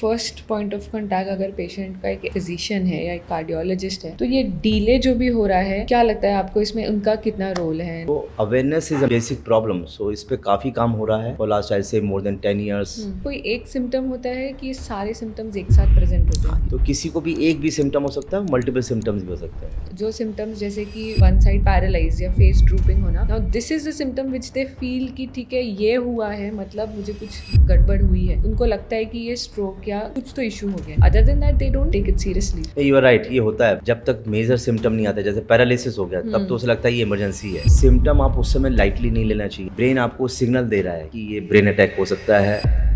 First point of contact अगर patient का एक फिजिशियन है या एक कार्डियोलॉजिस्ट है, तो ये डिले जो भी हो रहा है, क्या लगता है आपको इसमें उनका कितना रोल है? तो awareness is a basic problem, so इस पे काफ़ी काम हो रहा है फॉर लास्ट आई से मोर देन 10 ईयर्स। कोई एक सिम्टम होता है कि सारे सिम्टम्स एक साथ प्रेजेंट होते हैं? तो किसी को भी एक भी सिम्टम हो सकता है, मल्टीपल सिम्टम्स भी हो सकते हैं। जो सिम्टम्स जैसे कि वन साइड पैरालाइज या फेस ड्रूपिंग होना, now this is the symptom which they feel कि ठीक है ये हुआ है, मतलब मुझे कुछ गड़बड़ हुई है, उनको लगता है कि ये स्ट्रोक या कुछ तो इशू हो गया। Other than that they don't take it seriously. You are right, ये होता है जब तक मेजर सिम्टम नहीं आता, जैसे पैरालिसिस हो गया तब तो उसे लगता है ये इमरजेंसी है। सिम्टम आप उस समय लाइटली नहीं लेना चाहिए। ब्रेन आपको सिग्नल दे रहा है कि ये ब्रेन अटैक हो सकता है।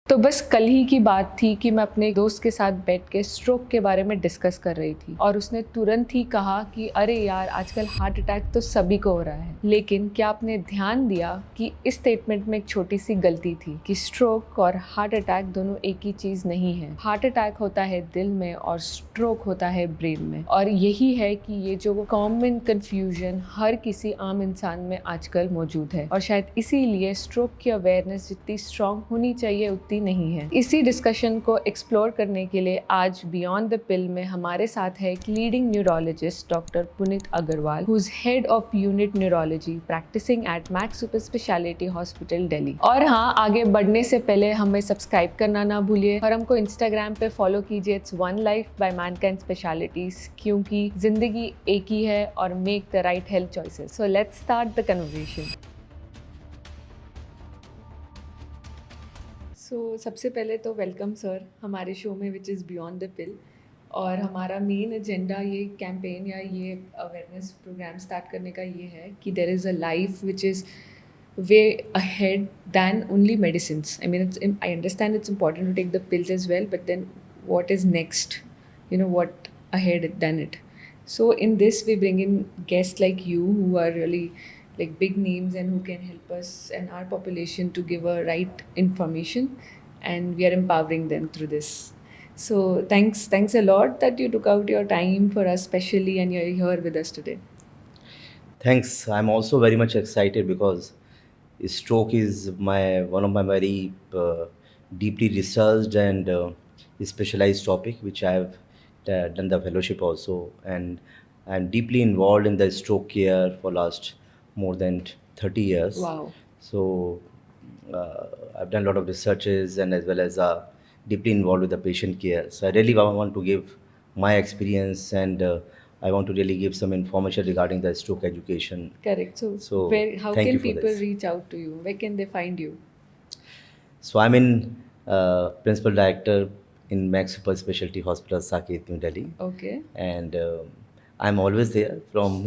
तो बस कल ही की बात थी कि मैं अपने दोस्त के साथ बैठ के स्ट्रोक के बारे में डिस्कस कर रही थी और उसने तुरंत ही कहा कि अरे यार, आजकल हार्ट अटैक तो सभी को हो रहा है। लेकिन क्या आपने ध्यान दिया कि इस स्टेटमेंट में एक छोटी सी गलती थी कि स्ट्रोक और हार्ट अटैक दोनों एक ही चीज नहीं है। हार्ट अटैक होता है दिल में और स्ट्रोक होता है ब्रेन में। और यही है कि ये जो कॉमन कंफ्यूजन हर किसी आम इंसान में आजकल मौजूद है, और शायद इसीलिए स्ट्रोक की अवेयरनेस जितनी स्ट्रांग होनी चाहिए उतनी नहीं है। इसी डिस्कशन को एक्सप्लोर करने के लिए आज बियॉन्ड द पिल में हमारे साथ है एक leading neurologist doctor Puneet Agarwal, who is head of unit neurology practising at Max super speciality hospital Delhi. और हाँ, आगे बढ़ने से पहले हमें सब्सक्राइब करना ना भूलिए और हमको इंस्टाग्राम पे फॉलो कीजिए। It's one life by mankind specialities, क्योंकि जिंदगी एक ही है और make the right health choices. So let's start the conversation. सबसे पहले तो वेलकम सर हमारे शो में which is beyond the pill. और हमारा मेन एजेंडा ये कैंपेन या ये अवेयरनेस प्रोग्राम स्टार्ट करने का ये है कि there is a life which is way ahead than only medicine. I mean I understand it's important to take the pills as well, but then what is next? What ahead than it? So in this we bring in guests like you who are really like big names and who can help us and our population to give a right information, and we are empowering them through this. So thanks a lot that you took out your time for us specially and you're here with us today. Thanks. I'm also very much excited because stroke is one of my very deeply researched and specialized topic, which I have done the fellowship also, and I'm deeply involved in the stroke care for last more than 30 years. Wow. So I've done a lot of researches and as well as deeply involved with the patient care. So I really want to give my experience and I want to really give some information regarding the stroke education. Correct. So how thank can you for people this. reach out to you? Where can they find you? So I'm in principal director in Max Super Specialty Hospital, Saket, New Delhi. Okay. And I'm always there from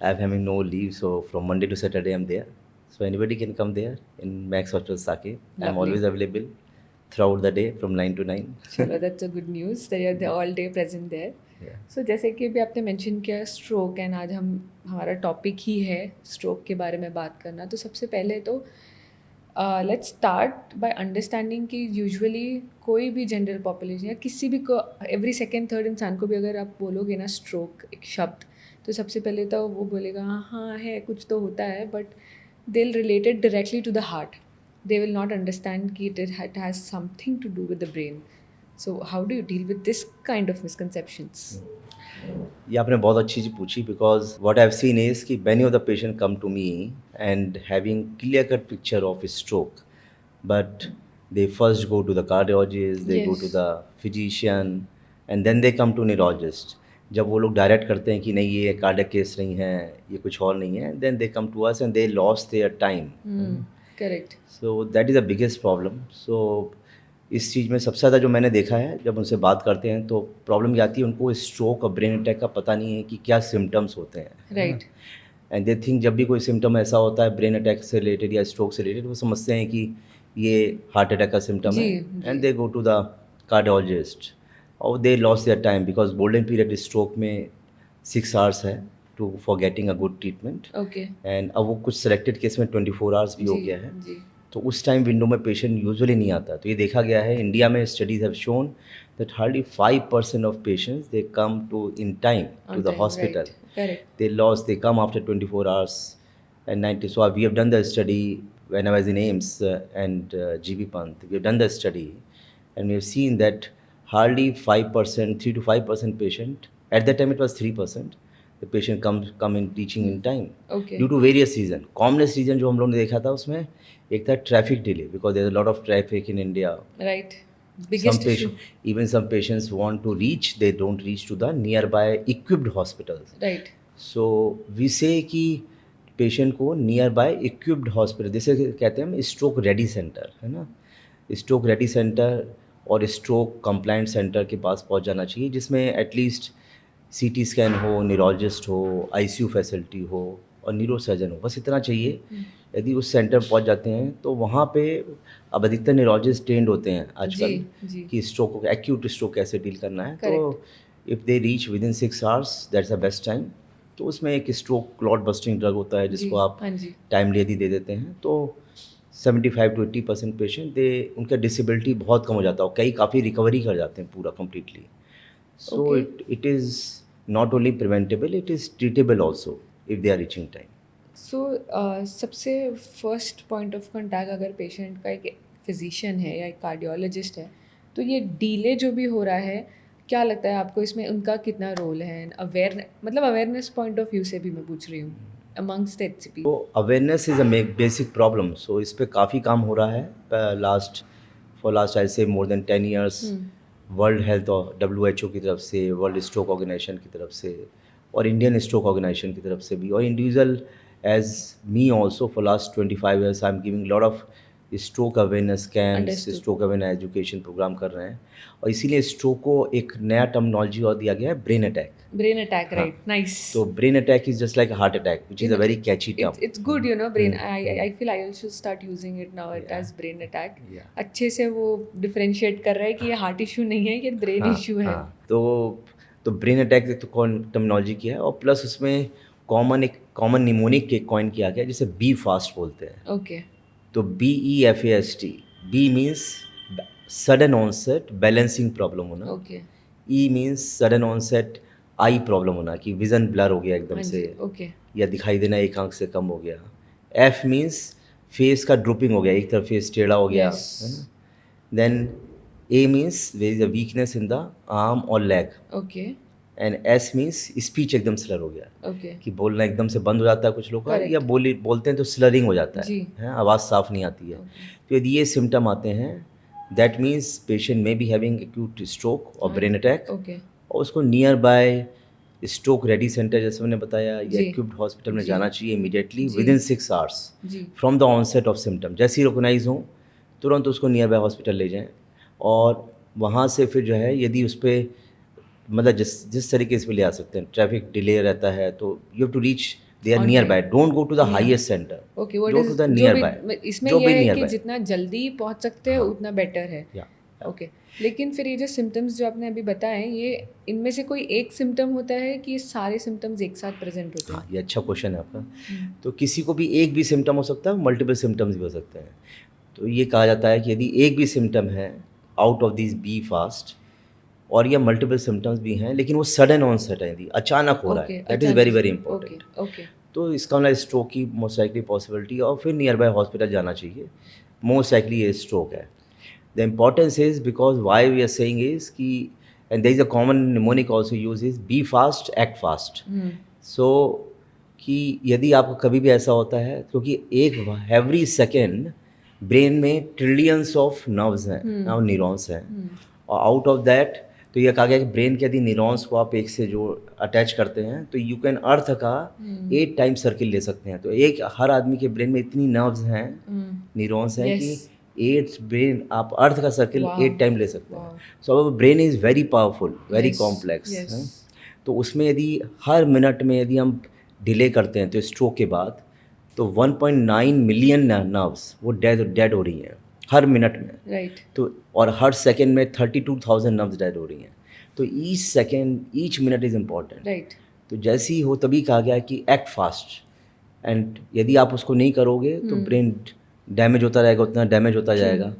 I'm having no leave, so from Monday to Saturday I'm there. So anybody can come there in Max Hospital, Saket. I'm Lovely. always available throughout the day from 9 to 9. चलो, that's a good news that you're all day present there. Yeah. So जैसे कि अभी आपने mention किया stroke, and आज हमारा topic ही है stroke के बारे में बात करना। तो सबसे पहले तो लेट्स स्टार्ट बाय अंडरस्टैंडिंग कि यूजुअली कोई भी जनरल पॉपुलेशन या किसी भी को, एवरी सेकेंड थर्ड इंसान को भी अगर आप बोलोगे ना स्ट्रोक एक शब्द, तो सबसे पहले तो वो बोलेगा हाँ है, कुछ तो होता है, but they will relate it directly to the heart. They will not understand कि it has something to do with the brain. So how do you deal with this kind of misconceptions? ये आपने बहुत अच्छी चीज़ पूछी because what I've seen is कि many of the patient come to me and having clear cut picture of stroke, but they first go to the cardiologist, they go to Yes. the physician, and then they come to neurologist. जब वो लोग direct करते हैं कि नहीं ये cardiac case नहीं है, ये कुछ और नहीं है, then they come to us and they lost their time. Correct. So that is the biggest problem. So इस चीज़ में सबसे ज़्यादा जो मैंने देखा है, जब उनसे बात करते हैं तो प्रॉब्लम ये आती है, उनको स्ट्रोक और ब्रेन अटैक का पता नहीं है कि क्या सिम्टम्स होते हैं. Right. एंड दे थिंक जब भी कोई सिम्टम ऐसा होता है ब्रेन अटैक से रिलेटेड या स्ट्रोक से रिलेटेड, वो समझते हैं कि ये हार्ट अटैक का सिम्टम है, and they go to the cardiologist और they lose their time because golden period stroke में 6 आवर्स है to for getting a good treatment. Okay. And अब वो कुछ सेलेक्टेड केस में 24 आवर्स भी हो गया है. जी. तो उस टाइम विंडो में पेशेंट यूजुअली नहीं आता. तो ये देखा गया है इंडिया में, studies have shown that hardly 5% of patients they come to in time to the hospital. Right. Correct. They come after 24 hours and 90. So we have done the study when I was in AIMS and GB Pant, we've done the study and we've seen that hardly 5%, 3 to 5% patient, at that time it was 3%, the patient come in reaching in time Okay. due to various reason. Commonest reason जो हम लोगों ने देखा था उसमें एक था traffic delay, because there's a lot of traffic in India. Right. Biggest issue. Even some patients want to reach, they don't reach to the nearby equipped hospitals. Right. So we say कि patient को near by equipped hospital, जैसे कहते हैं हम stroke ready centre, है ना, stroke ready centre और stroke complaint centre के पास पहुंच जाना चाहिए, जिसमें एटलीस्ट सीटी स्कैन हो, न्यूरोलॉजिस्ट हो, आईसीयू फैसिलिटी हो और न्यूरो सर्जन हो, बस इतना चाहिए। यदि उस सेंटर पहुंच जाते हैं तो वहाँ पे अब अधिकतर न्यूरोलॉजिस्ट ट्रेंड होते हैं आजकल जी। कि स्ट्रोक को, एक्यूट स्ट्रोक कैसे डील करना है। तो if they reach with in 6 hours, that's the best time. तो उसमें एक स्ट्रोक क्लॉट बस्टिंग ड्रग होता है जिसको आप टाइमली यदि दे देते हैं तो 75 to 80% पेशेंट उनका डिसेबिलिटी बहुत कम हो जाता है और कई काफ़ी रिकवरी कर जाते हैं पूरा completely. So it is not only preventable, it is treatable also if they are reaching time. So सबसे फर्स्ट पॉइंट ऑफ कॉन्टैक्ट अगर पेशेंट का एक फिजिशियन है या एक कार्डियोलॉजिस्ट है, तो ये डिले जो भी हो रहा है, क्या लगता है आपको इसमें उनका कितना रोल है? अवेयरनेस पॉइंट ऑफ व्यू से भी मैं पूछ रही हूँ अमंगस्ट एचसीपी। तो awareness is a basic problem, so इस पे काफ़ी काम हो रहा है लास्ट आई से more than 10 years. World health और WHO की तरफ से, वर्ल्ड स्ट्रोक ऑर्गेनाइजेशन की तरफ से और इंडियन स्ट्रोक ऑर्गेनाइजेशन की तरफ से भी, और individual as me also for last 25 years I am giving lot of stroke awareness camps, stroke awareness education program कर रहे हैं। और इसीलिए स्ट्रोक को एक नया टर्मिनोलॉजी और दिया गया है, brain attack. Brain attack, right, nice. तो brain attack is just like heart attack, which is a very catchy term. It's good, you know, brain, I feel I should start using it now as brain attack. अच्छे से वो differentiate कर रहा है कि ये heart issue नहीं है, ये ब्रेन इशू है। तो ब्रेन अटैक तो कौन टर्मिनोलॉजी किया है, और प्लस उसमें कॉमन निमोनिक के कॉइन किया गया जिसे बी फास्ट बोलते हैं। ओके। तो BEFAST, B means sudden onset balancing problem होना। Okay. E means sudden onset eye problem होना, कि विजन ब्लर हो गया एकदम से, ओके, या दिखाई देना एक आंख से कम हो गया। F मीन्स फेस का ड्रूपिंग हो गया, एक तरफ फेस टेढ़ा हो गया, है ना। Then A means there is a weakness in the arm और leg. Okay. And S means speech एकदम स्लर हो गया, ओके, कि बोलना एकदम से बंद हो जाता है कुछ लोग का, या बोलते हैं तो स्लरिंग हो जाता है, आवाज़ साफ नहीं आती है। तो यदि ये सिम्टम आते हैं, दैट मीन्स पेशेंट में बी हैविंग एक्यूट स्ट्रोक और ब्रेन अटैक, और उसको nearby stroke ready centre, जैसे मैंने बताया, या एक्यूट हॉस्पिटल में जाना चाहिए immediately within 6 hours from the onset of symptom. जैसे ही रिकोगनाइज हो तुरंत उसको नियर बाय हॉस्पिटल ले जाएं, और वहाँ से फिर जो है, यदि उस पर मतलब जिस तरीके से भी ले आ सकते हैं, ट्रैफिक डिले रहता है तो you have to reach there nearby, don't go to the highest centre, okay, go to the nearby. इसमें यह है कि जितना जल्दी पहुंच सकते हैं उतना बेटर है। ओके, लेकिन फिर ये जो सिम्टम्स जो आपने अभी बताए, ये इनमें से कोई एक सिम्टम होता है कि सारे सिम्टम्स एक साथ प्रेजेंट होते हैं? हाँ, ये अच्छा क्वेश्चन है आपका। तो किसी को भी एक भी सिम्टम हो सकता है, मल्टीपल सिम्टम्स भी हो सकते हैं। तो ये कहा जाता है कि यदि एक भी सिम्टम है out of this be fast, और या मल्टीपल सिम्टम्स भी हैं, लेकिन वो सडन ऑनसेट है, यदि अचानक हो रहा है, that is very very important. तो इसका मतलब स्ट्रोक की मोस्ट लाइकली पॉसिबिलिटी, और फिर नियर बाय हॉस्पिटल जाना चाहिए, मोस्ट लाइकली ये स्ट्रोक है। The importance is because why we are saying is कि, and there is a common mnemonic also use is be fast act fast. So कि यदि आपको कभी भी ऐसा होता है, क्योंकि एवरी सेकेंड ब्रेन में ट्रिलियंस ऑफ नर्व्स हैं, न्यूरॉन्स हैं, और आउट ऑफ दैट तो ये कहा गया कि ब्रेन के यदि न्यूरॉन्स को आप एक से जो अटैच करते हैं तो यू कैन अर्थ का 8 टाइम सर्किल ले सकते हैं। तो एक हर आदमी के ब्रेन में इतनी नर्व्स हैं, न्यूरॉन्स हैं, कि 8 ब्रेन आप अर्थ का सर्किल 8 टाइम ले सकते हैं। So brain is very powerful, very complex. तो उसमें यदि हर मिनट में यदि हम डिले करते हैं तो स्ट्रोक के बाद, तो 1.9 मिलियन नर्व्स वो डेड हो रही हैं हर मिनट में, राइट। तो और हर सेकंड में 32,000 नर्व्स डेड हो रही हैं। तो each second, each minute is important, right. तो जैसे ही हो तभी कहा गया कि एक्ट फास्ट, एंड यदि आप उसको नहीं करोगे तो ब्रेन डैमेज होता रहेगा, उतना डैमेज होता जाएगा।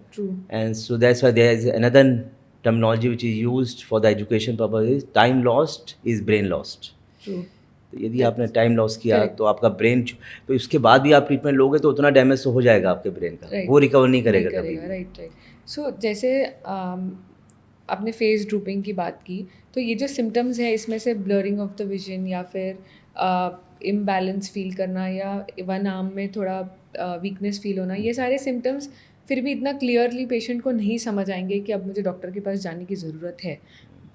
And so that's why there is another terminology which is used for the education purpose, is time lost is brain lost. तो यदि आपने टाइम लॉस किया correct. तो आपका ब्रेन, तो इसके बाद भी आप ट्रीटमेंट लोगे तो उतना डैमेज तो हो जाएगा आपके ब्रेन का, Right. वो रिकवर नहीं करेगा कभी भी। Right right. सो जैसे आपने फेस ड्रूपिंग की बात की, तो ये जो सिम्टम्स है इसमें से ब्लरिंग ऑफ द विजन या फिर इम्बैलेंस फील करना या वन आर्म में थोड़ा वीकनेस फील होना, ये सारे सिम्टम्स फिर भी इतना क्लियरली पेशेंट को नहीं समझ आएंगे कि अब मुझे डॉक्टर के पास जाने की ज़रूरत है।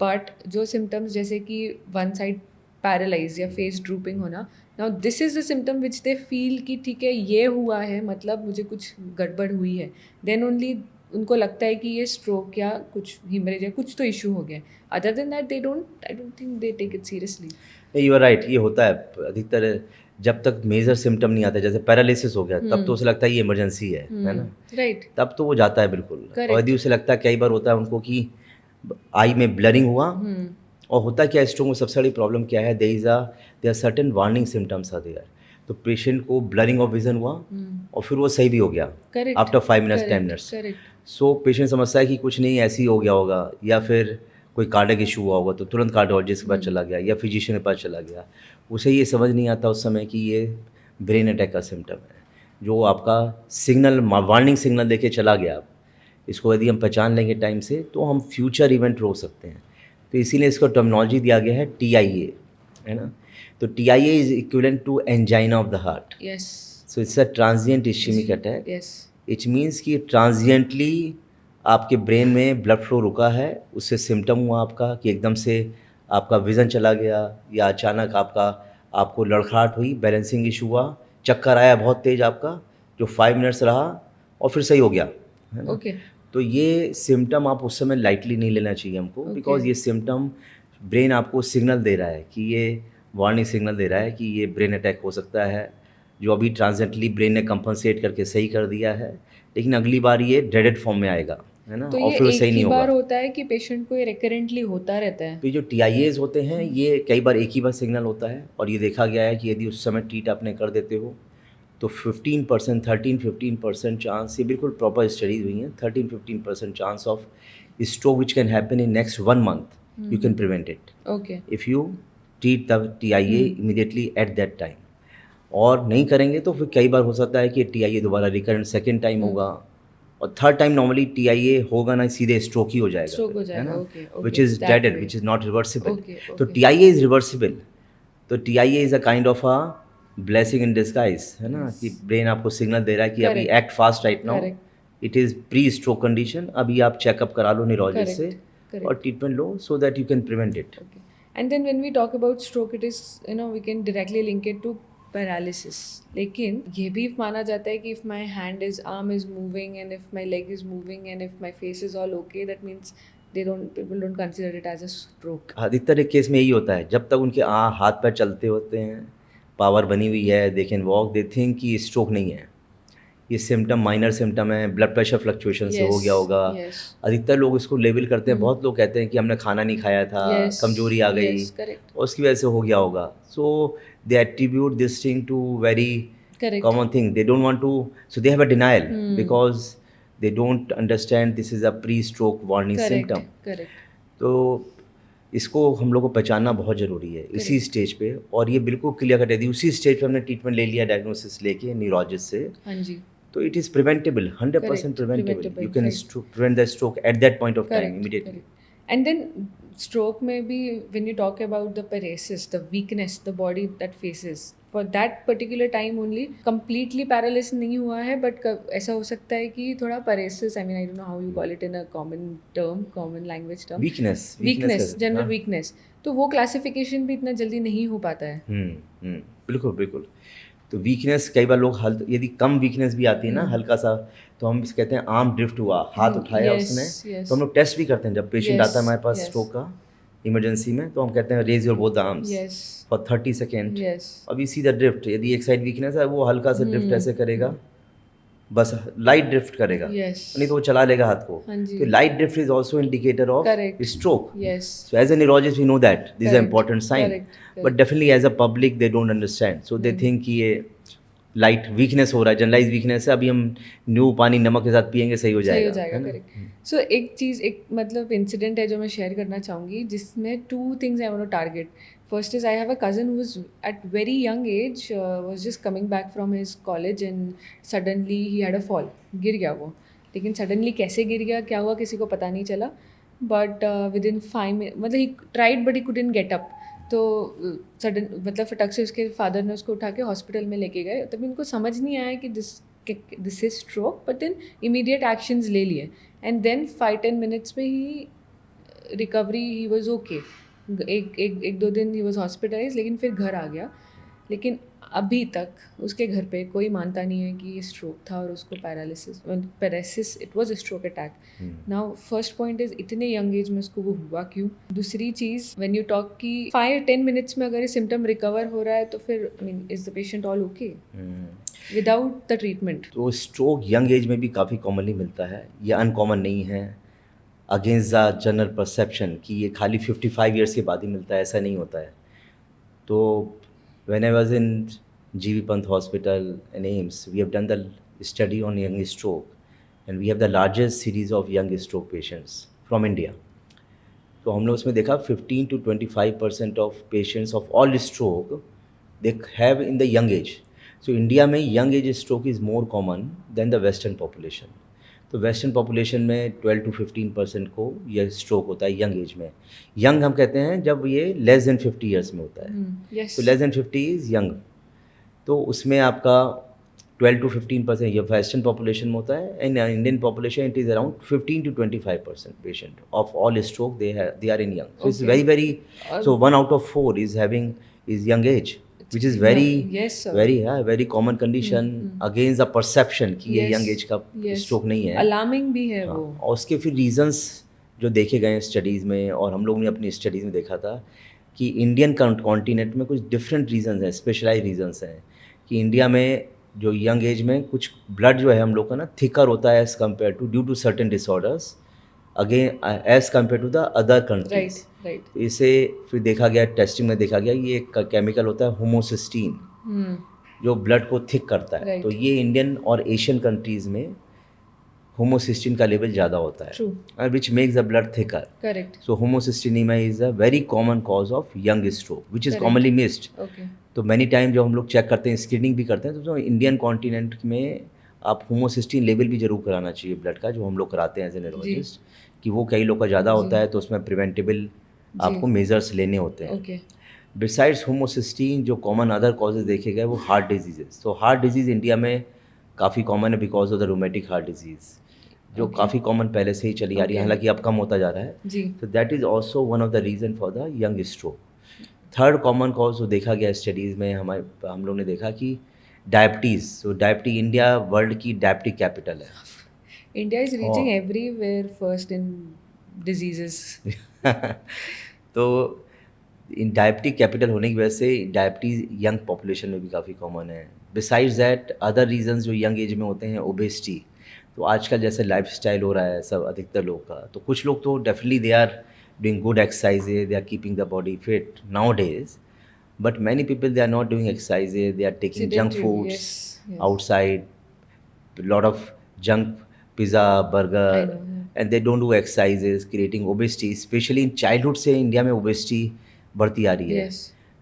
बट जो सिम्टम्स जैसे कि वन साइड पैरालाइज या फेस ड्रूपिंग होना, now this is the symptom which they feel कि ठीक है ये हुआ है, मतलब मुझे कुछ गड़बड़ हुई है, देन ओनली उनको लगता है कि ये स्ट्रोक या कुछ हीमरेज या कुछ तो इशू हो गया। Other than that I don't think they take it seriously. नहीं, यू आर राइट, ये होता है अधिकतर। जब तक मेजर सिम्टम नहीं आता, जैसे पैरालिसिस हो गया, तब तो उसे लगता है ये इमरजेंसी है ना, राइट। तब तो वो जाता है बिल्कुल। Correct. और यदि उसे लगता है, कई बार होता है उनको कि आई में ब्लरिंग हुआ, और होता क्या है स्ट्रोक में सबसे बड़ी प्रॉब्लम क्या है, there certain warning symptoms are there. तो पेशेंट को ब्लरिंग ऑफ विजन हुआ और फिर वो सही भी हो गया after 5 minutes 10 minutes. So patient समझता है कि कुछ नहीं, ऐसे ही हो गया होगा, या फिर कोई कार्डियक इशू हुआ होगा, तो तुरंत कार्डियोलॉजिस्ट के पास चला गया या फिजिशियन के पास चला गया। उसे ये समझ नहीं आता उस समय कि ये ब्रेन अटैक का सिम्टम है, जो आपका सिग्नल, वार्निंग सिग्नल देके चला गया। आप इसको यदि हम पहचान लेंगे टाइम से, तो हम फ्यूचर इवेंट रोक सकते हैं। तो इसीलिए इसको टर्मिनोलॉजी दिया गया है TIA, है ना। तो TIA is equivalent to angina of the heart. Yes. So it's a transient ischaemic attack. Yes. It means कि ट्रांजिएंटली आपके ब्रेन में ब्लड फ्लो रुका है, उससे सिम्टम हुआ आपका कि एकदम से आपका विज़न चला गया, या अचानक आपको लड़खड़ाहट हुई, बैलेंसिंग इशू हुआ, चक्कर आया बहुत तेज़ आपका, जो 5 मिनट्स रहा और फिर सही हो गया, है ना। ओके। तो ये सिम्टम आप उस समय लाइटली नहीं लेना चाहिए हमको, बिकॉज ये सिम्टम ब्रेन आपको सिग्नल दे रहा है कि ये वार्निंग सिग्नल दे रहा है कि ये ब्रेन अटैक हो सकता है, जो अभी ट्रांजेंटली ब्रेन ने कंपनसेट करके सही कर दिया है, लेकिन अगली बार ये ड्रेडेड फॉर्म में आएगा, है ना, तो और ये फिर एक सही ही नहीं बार होगा। होता है कि पेशेंट को ये रिकरेंटली होता रहता है? तो ये जो TIAs होते हैं, ये कई बार एक ही बार सिग्नल होता है, और ये देखा गया है कि यदि उस समय ट्रीट आपने कर देते हो तो 15%, 13-15% चांस, ये बिल्कुल प्रॉपर स्टडीज हुई हैं, 13-15% chance of stroke which can happen in next 1 month, you can prevent it okay. If you treat the TIA immediately at that time. और नहीं करेंगे तो फिर कई बार हो सकता है कि TIA दोबारा रिकरेंट सेकेंड टाइम होगा, और थर्ड टाइम नॉर्मली TIA होगा ना, सीधे स्ट्रोक ही हो जाएगा, Stroke हो है जाएगा, ना, okay, okay, which is that डेडेड, way. Which is not reversible. Okay, तो okay. TIA is reversible. तो TIA is a kind of a blessing in disguise, है ना, कि ब्रेन आपको सिग्नल दे रहा है कि अभी Correct. Act fast right now, Correct. It is pre stroke condition, अभी आप चेकअप करा लो न्यूरोलॉजिस्ट से Correct. और treatment low, so that you can prevent it. Okay. And then when we talk about stroke, it is, we can directly link it to paralysis. लेकिन ये भी माना जाता है कि if my arm is moving and if my leg is moving and if my face is all okay, that means people don't consider it as a stroke. अधिकतर एक case में यही होता है, जब तक उनके हाथ पैर चलते होते हैं, पावर बनी हुई है, दे कैन वॉक, दे थिंक कि स्ट्रोक नहीं है, ये सिम्टम माइनर सिम्टम है, ब्लड प्रेशर फ्लक्चुएशन से हो Yes, गया होगा। yes. अधिकतर लोग इसको लेबल करते हैं, बहुत लोग कहते हैं कि हमने खाना नहीं खाया था, Yes, कमजोरी आ गई, yes, correct. और उसकी वजह से हो गया होगा। So they attribute this thing to very Correct. Common thing, they don't want to, so they have a denial because they don't understand this is a pre stroke warning symptom. Correct. तो इसको हम लोग को पहचानना बहुत ज़रूरी है इसी स्टेज पे, और ये बिल्कुल क्लियर कर दी उसी स्टेज पे हमने ट्रीटमेंट ले लिया, डायग्नोसिस लेके न्यूरोलॉजिस्ट से, हाँ जी। तो it is preventable, 100% preventable. You can prevent the stroke at that point of time immediately. And then stroke में भी when you talk about the paresis, the weakness the body that faces, for that particular time only completely paralysis नहीं हुआ है, but ऐसा हो सकता है कि थोड़ा paresis, I mean I don't know how you call it in a common language term. Weakness, general weakness. तो वो classification भी इतना जल्दी नहीं हो पाता है। बिल्कुल बिल्कुल। तो वीकनेस कई बार लोग यदि कम वीकनेस भी आती है ना, हल्का सा, तो हम कहते हैं आर्म ड्रिफ्ट हुआ, हाथ उठाया उसने, तो हम लोग टेस्ट भी करते हैं जब पेशेंट आता है हमारे पास स्ट्रोक का इमरजेंसी में, तो हम कहते हैं raise your both arms for 30 second, अब सी द ड्रिफ्ट, यदि एक साइड वीकनेस है वो हल्का सा ड्रिफ्ट ऐसे करेगा, बस लाइट ड्रिफ्ट करेगा, नहीं तो वो चला लेगा हाथ को। तो light drift is also indicator of stroke. So as an neurologist we know that this is a important sign, but definitely as a public they don't understand, so they think कि ये लाइट वीकनेस हो रहा है, generalise weakness है, अभी हम new पानी नमक के साथ पियेंगे सही हो जाएगा। करेक्ट। सो एक चीज़, एक मतलब इंसिडेंट है जो मैं शेयर करना चाहूँगी, जिसमें 2 things I want to target. First is I have a cousin who was at very young age was just coming back from his college and suddenly he had a fall. गिर गया वो, लेकिन suddenly कैसे गिर गया क्या हुआ किसी को पता नहीं चला. But within 5 minutes मतलब he tried but he couldn't get up. तो सडन मतलब फटक से उसके फादर ने उसको उठा के हॉस्पिटल में लेके गए. तभी उनको समझ नहीं आया कि this is stroke, but then immediate actions ले लिए एंड देन 5-10 मिनट्स में ही रिकवरी, ही वॉज ओके. एक दो दिन ही वॉज हॉस्पिटलाइज, लेकिन फिर घर आ गया. लेकिन अभी तक उसके घर पे कोई मानता नहीं है कि ये स्ट्रोक था और उसको paralysis it was a stroke attack. Now first point is इतने यंग एज में उसको वो हुआ क्यों. दूसरी चीज़, व्हेन यू टॉक कि 5-10 मिनट्स में अगर ये सिम्टम रिकवर हो रहा है तो फिर I mean is the patient all okay without the treatment. तो स्ट्रोक यंग एज में भी काफ़ी कॉमनली मिलता है, ये अनकॉमन नहीं है. अगेंस्ट द जनरल परसेप्शन कि ये खाली 55 ईयर्स के बाद ही मिलता है, ऐसा नहीं होता है. तो when I was in GV Pant Hospital and AIMS, we have done the study on young stroke, and we have the largest series of young stroke patients from India. तो हमने उसमें देखा 15 to 25% of patients of all stroke they have in the young age. So India में young age stroke is more common than the western population. तो western population में 12 to 15% को यह stroke होता है यंग एज में. यंग हम कहते हैं जब ये लेस देन 50 ईयर्स में होता है. yes. तो लेस देन 50 इज़ यंग. तो उसमें आपका 12 to 15% ये वेस्टर्न पॉपुलेशन में होता है. And Indian population it is around 15 to 25% patient of all stroke they are in young. So it's very so 1 out of 4 is young age, which is very common condition against the perception कि ये young age का stroke नहीं है. alarming भी है वो. और उसके फिर reasons जो देखे गए हैं स्टडीज़ में, और हम लोग ने अपनी स्टडीज़ में देखा था कि इंडियन कॉन्टिनेंट में कुछ डिफरेंट रीजंस हैं, स्पेशलाइज रीजंस हैं. कि इंडिया में जो यंग एज में कुछ ब्लड जो है हम लोग का ना थिकर होता है as compare to due to certain disorders again as compare to the other countries. इसे फिर देखा गया, टेस्टिंग में देखा गया, ये एक केमिकल होता है होमोसिस्टीन जो ब्लड को थिक करता है. तो ये इंडियन और एशियन कंट्रीज़ में होमोसिस्टीन का लेवल ज़्यादा होता है, which makes the blood thicker. Correct. So homocysteinemia is a very common cause of young stroke which is commonly missed. तो मैनी टाइम जब हम लोग चेक करते हैं, स्क्रीनिंग भी करते हैं, तो इंडियन कॉन्टिनेंट में आप होमोसिस्टीन लेवल भी जरूर कराना चाहिए ब्लड का, जो हम लोग कराते हैं एज ए न्यूरोलॉजिस्ट. कि वो कई लोग का ज़्यादा होता है तो उसमें प्रिवेंटेबल आपको मेजर्स लेने होते हैं. बिसाइड्स होमोसिस्टीन जो कॉमन अदर कॉजेज देखे गए वो हार्ट डिजीज़. तो हार्ट डिजीज़ इंडिया में काफ़ी कॉमन है because of the rheumatic heart disease जो काफ़ी कॉमन पहले से ही चली आ रही है, हालांकि अब कम होता जा रहा है. तो that is also one of the reason for the young stroke. Third common cause जो देखा गया स्टडीज़ में हम लोग ने देखा कि डायबिटीज़. तो डायबिटीज, इंडिया वर्ल्ड की डायबिटिक कैपिटल है. India is reaching everywhere first in diseases. तो इन डायबिटिक कैपिटल होने की वजह से डायबिटीज़ यंग पॉपुलेशन में भी काफ़ी कॉमन है. बिसाइड्स दैट अदर रीजंस जो यंग एज में होते हैं, ओबेसिटी. तो आजकल जैसे लाइफस्टाइल हो रहा है सब अधिकतर लोग का, तो कुछ लोग तो definitely they are doing good exercises, they are keeping the body fit nowadays, but many people they are not doing exercises, they are taking junk foods outside, lot of junk pizza, burger, and they don't do exercises, creating obesity. Specially in childhood से India में obesity बढ़ती आ रही है.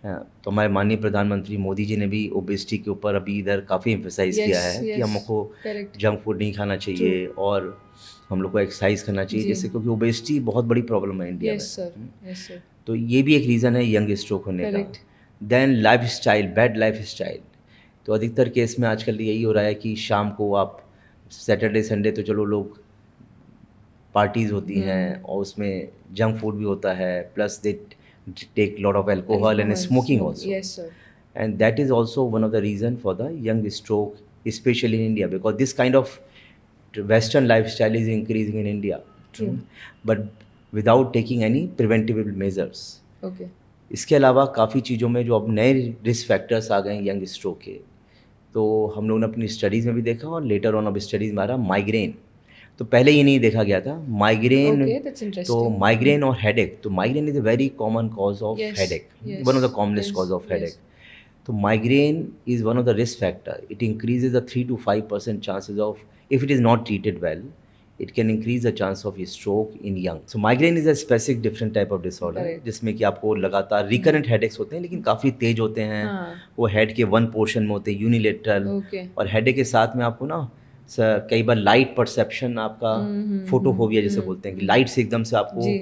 तो हमारे माननीय प्रधानमंत्री मोदी जी ने भी ओबेसिटी के ऊपर अभी इधर काफ़ी एम्फेसाइज किया है कि हमको जंक फूड नहीं खाना चाहिए और हम लोग को एक्सरसाइज करना चाहिए, जैसे क्योंकि ओबेसिटी बहुत बड़ी प्रॉब्लम है इंडिया में. तो ये भी एक रीज़न है यंग स्ट्रोक होने का. Then lifestyle, bad lifestyle. तो अधिकतर केस में आजकल यही हो रहा है कि शाम को आप सैटरडे संडे तो चलो लोग पार्टीज़ होती हैं और उसमें जंक फूड भी होता है, plus they take lot of alcohol and smoking also. Yes, sir. And that is also one of the reason for the young stroke, especially in India, because this kind of Western lifestyle is increasing in India. True. But without taking any preventable measures. Okay. इसके अलावा काफ़ी चीज़ों में जो अब नए risk factors आ गए हैं यंग स्ट्रोक के, तो हम लोगों ने अपनी स्टडीज़ में भी देखा और लेटर ऑन अब स्टडीज़ में आ रहा माइग्रेन. तो पहले ये नहीं देखा गया था माइग्रेन. तो माइग्रेन और हेडेक. तो migraine is a very common cause of headache, one of the commonest cause of headache. तो migraine is one of the risk factor. It increases the 3 to 5% chances of, if it is not treated well, it can increase the chance of stroke in young. So migraine is a specific different type of disorder Correct. जिसमें कि आपको लगातार recurrent headaches होते हैं लेकिन काफ़ी तेज होते हैं. हाँ. वो हेड के वन पोर्शन में होते हैं यूनिलेटरल. Okay. और हेडेक के साथ में आपको ना कई बार लाइट परसेप्शन आपका फोटोफोबिया जैसे बोलते हैं कि लाइट से एकदम से आपको जी.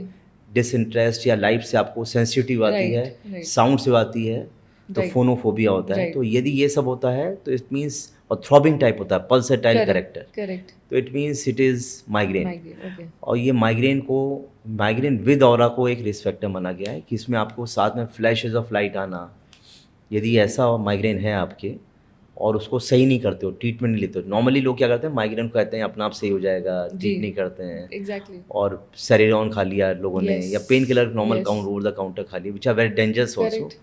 डिसइंटरेस्ट या लाइट से आपको सेंसिटिव आती है, Right. साउंड से आती है, तो Right. फोनोफोबिया होता है. Right. तो यदि ये सब होता है तो इट मीन्स, और थ्रॉबिंग टाइप होता है, पल्सेटाइल कैरेक्टर, Correct. तो it means it is migraine. Migraine. Okay. और ये माइग्रेन विद ऑरा को एक रिस्क फैक्टर माना गया है कि इसमें आपको साथ में फ्लैशेस ऑफ लाइट आना, यदि ऐसा माइग्रेन है आपके और उसको सही नहीं करते हो, ट्रीटमेंट नहीं लेते हो. नॉर्मली लोग क्या करते हैं, माइग्रेन को कहते हैं अपना आप सही हो जाएगा, जी. ट्रीट नहीं करते हैं. Exactly. और सेरेडॉन खा लिया लोगों ने, Yes. या painkiller normal Yes. Over the counter खा लिया, which are very dangerous also. Correct.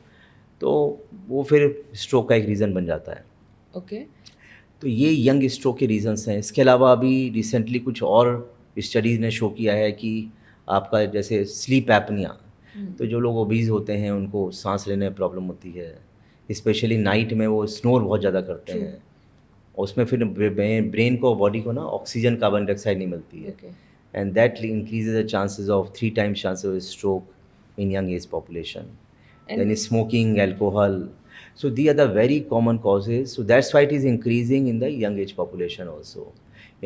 तो वो फिर स्ट्रोक का एक रीज़न बन जाता है. Okay. तो ये यंग स्ट्रोक के रीजंस हैं. इसके अलावा अभी रिसेंटली कुछ और स्टडीज़ ने शो किया है कि आपका जैसे स्लीप एपनिया, तो जो लोग ओबीज होते हैं उनको सांस लेने में प्रॉब्लम होती है, स्पेशली नाइट में वो स्नोर बहुत ज़्यादा करते हैं. और उसमें फिर ब्रेन को, बॉडी को ना ऑक्सीजन, कार्बन डाइऑक्साइड नहीं मिलती है, Okay. And that increases the chances of 3 times chances of stroke in young age population. And- Then smoking, alcohol. So these are the very common causes. So that's why it is increasing in the young age population also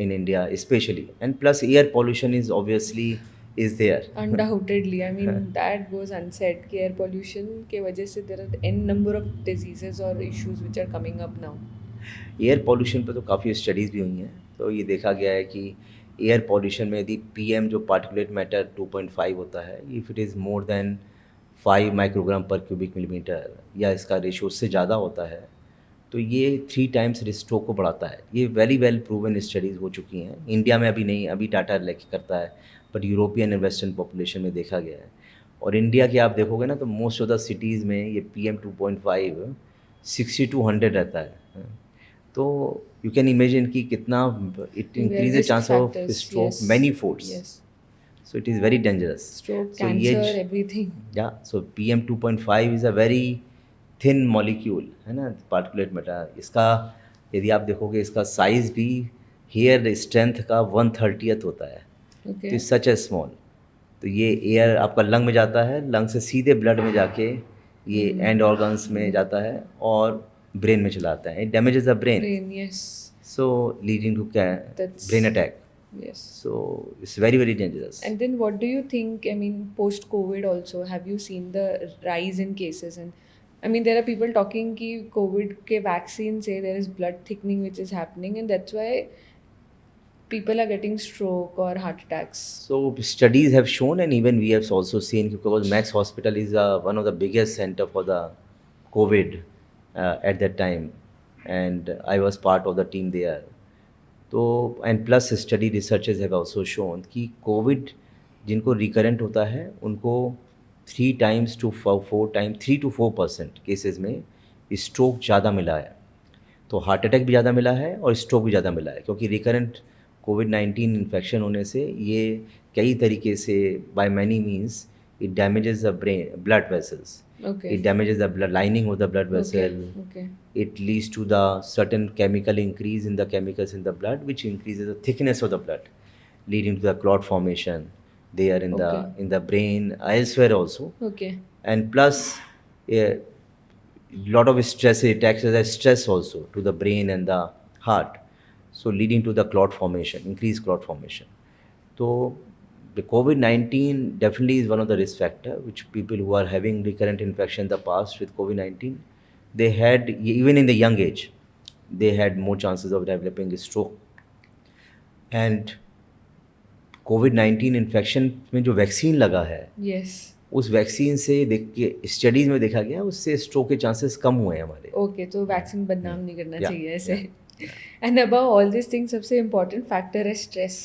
in India especially. And plus air pollution is obviously is there. Undoubtedly, I mean that goes unsaid कि air pollution के वजह से there are n number of diseases or issues which are coming up now. Air pollution पे तो काफ़ी studies भी हुई हैं. तो ये देखा गया है कि एयर पॉल्यूशन में यदि पीएम जो पार्टिकुलेट मैटर 2.5 होता है, if it is more than 5 microgram पर क्यूबिक मिलीमीटर या इसका रेशियो उससे ज़्यादा होता है, तो ये 3 times स्ट्रोक को बढ़ाता है. ये वेरी वेल प्रूवन स्टडीज़ हो चुकी हैं. इंडिया में अभी नहीं, अभी टाटा लेके करता है, but European and western population में देखा गया है. और इंडिया के आप देखोगे ना तो मोस्ट ऑफ द सिटीज़ में ये PM 2.5 60 to 100 रहता है. तो यू कैन इमेजिन कि कितना it increase the Risk chance of factors, stroke yes. Many folds. Yes. So it is very dangerous. Stroke, So ये cancer, everything. Yeah, so PM 2.5 is a very thin molecule, है ना, particulate matter. इसका यदि आप देखोगे इसका size भी hair strength का 1/30 होता है. Okay. तो इट्स सच ए स्मॉल. तो ये एयर आपका लंग में जाता है, लंग से सीधे ब्लड में जाके ये एंड ऑर्गन्स में जाता है और ब्रेन में चला आता है. It damages the brain, Brain, yes. so leading to That's- brain attack. Yes. So it's very very dangerous. And then what do you think, I mean, post-COVID also, have you seen the rise in cases? And I mean, there are people talking कि COVID के vaccine से there is blood thickening which is happening and that's why people are getting stroke or heart attacks. So studies have shown, and even we have also seen, because Max Hospital is one of the biggest center for the COVID at that time, and I was part of the team there. तो and plus study researches have also shown कि Covid जिनको recurrent होता है उनको 3 times to 4 times 3 to 4% cases में stroke ज़्यादा मिला है. तो हार्ट अटैक भी ज़्यादा मिला है और स्ट्रोक भी ज़्यादा मिला है, क्योंकि रिकरेंट COVID-19 इन्फेक्शन होने से ये कई तरीके से by many means it damages the brain blood vessels. Okay. It damages the blood lining of the blood vessel. Okay. It leads to the certain chemical increase in the chemicals in the blood, which increases the thickness of the blood, leading to the clot formation there in Okay. in the brain, elsewhere also. Okay. And plus, a lot of stress, it acts as a stress also to the brain and the heart, so leading to the clot formation, increased clot formation. So the COVID-19 definitely is one of the risk factor, which people who are having recurrent infection in the past with COVID-19, they had, even in the young age, they had more chances of developing a stroke. And COVID-19 infection में जो vaccine लगा है, Yes. उस vaccine से देख के studies में देखा गया उससे स्ट्रोक के चांसेस कम हुए हैं हमारे. Okay, तो वैक्सीन बदनाम नहीं करना Yeah, चाहिए ऐसे. And above all these things, सबसे important factor है stress.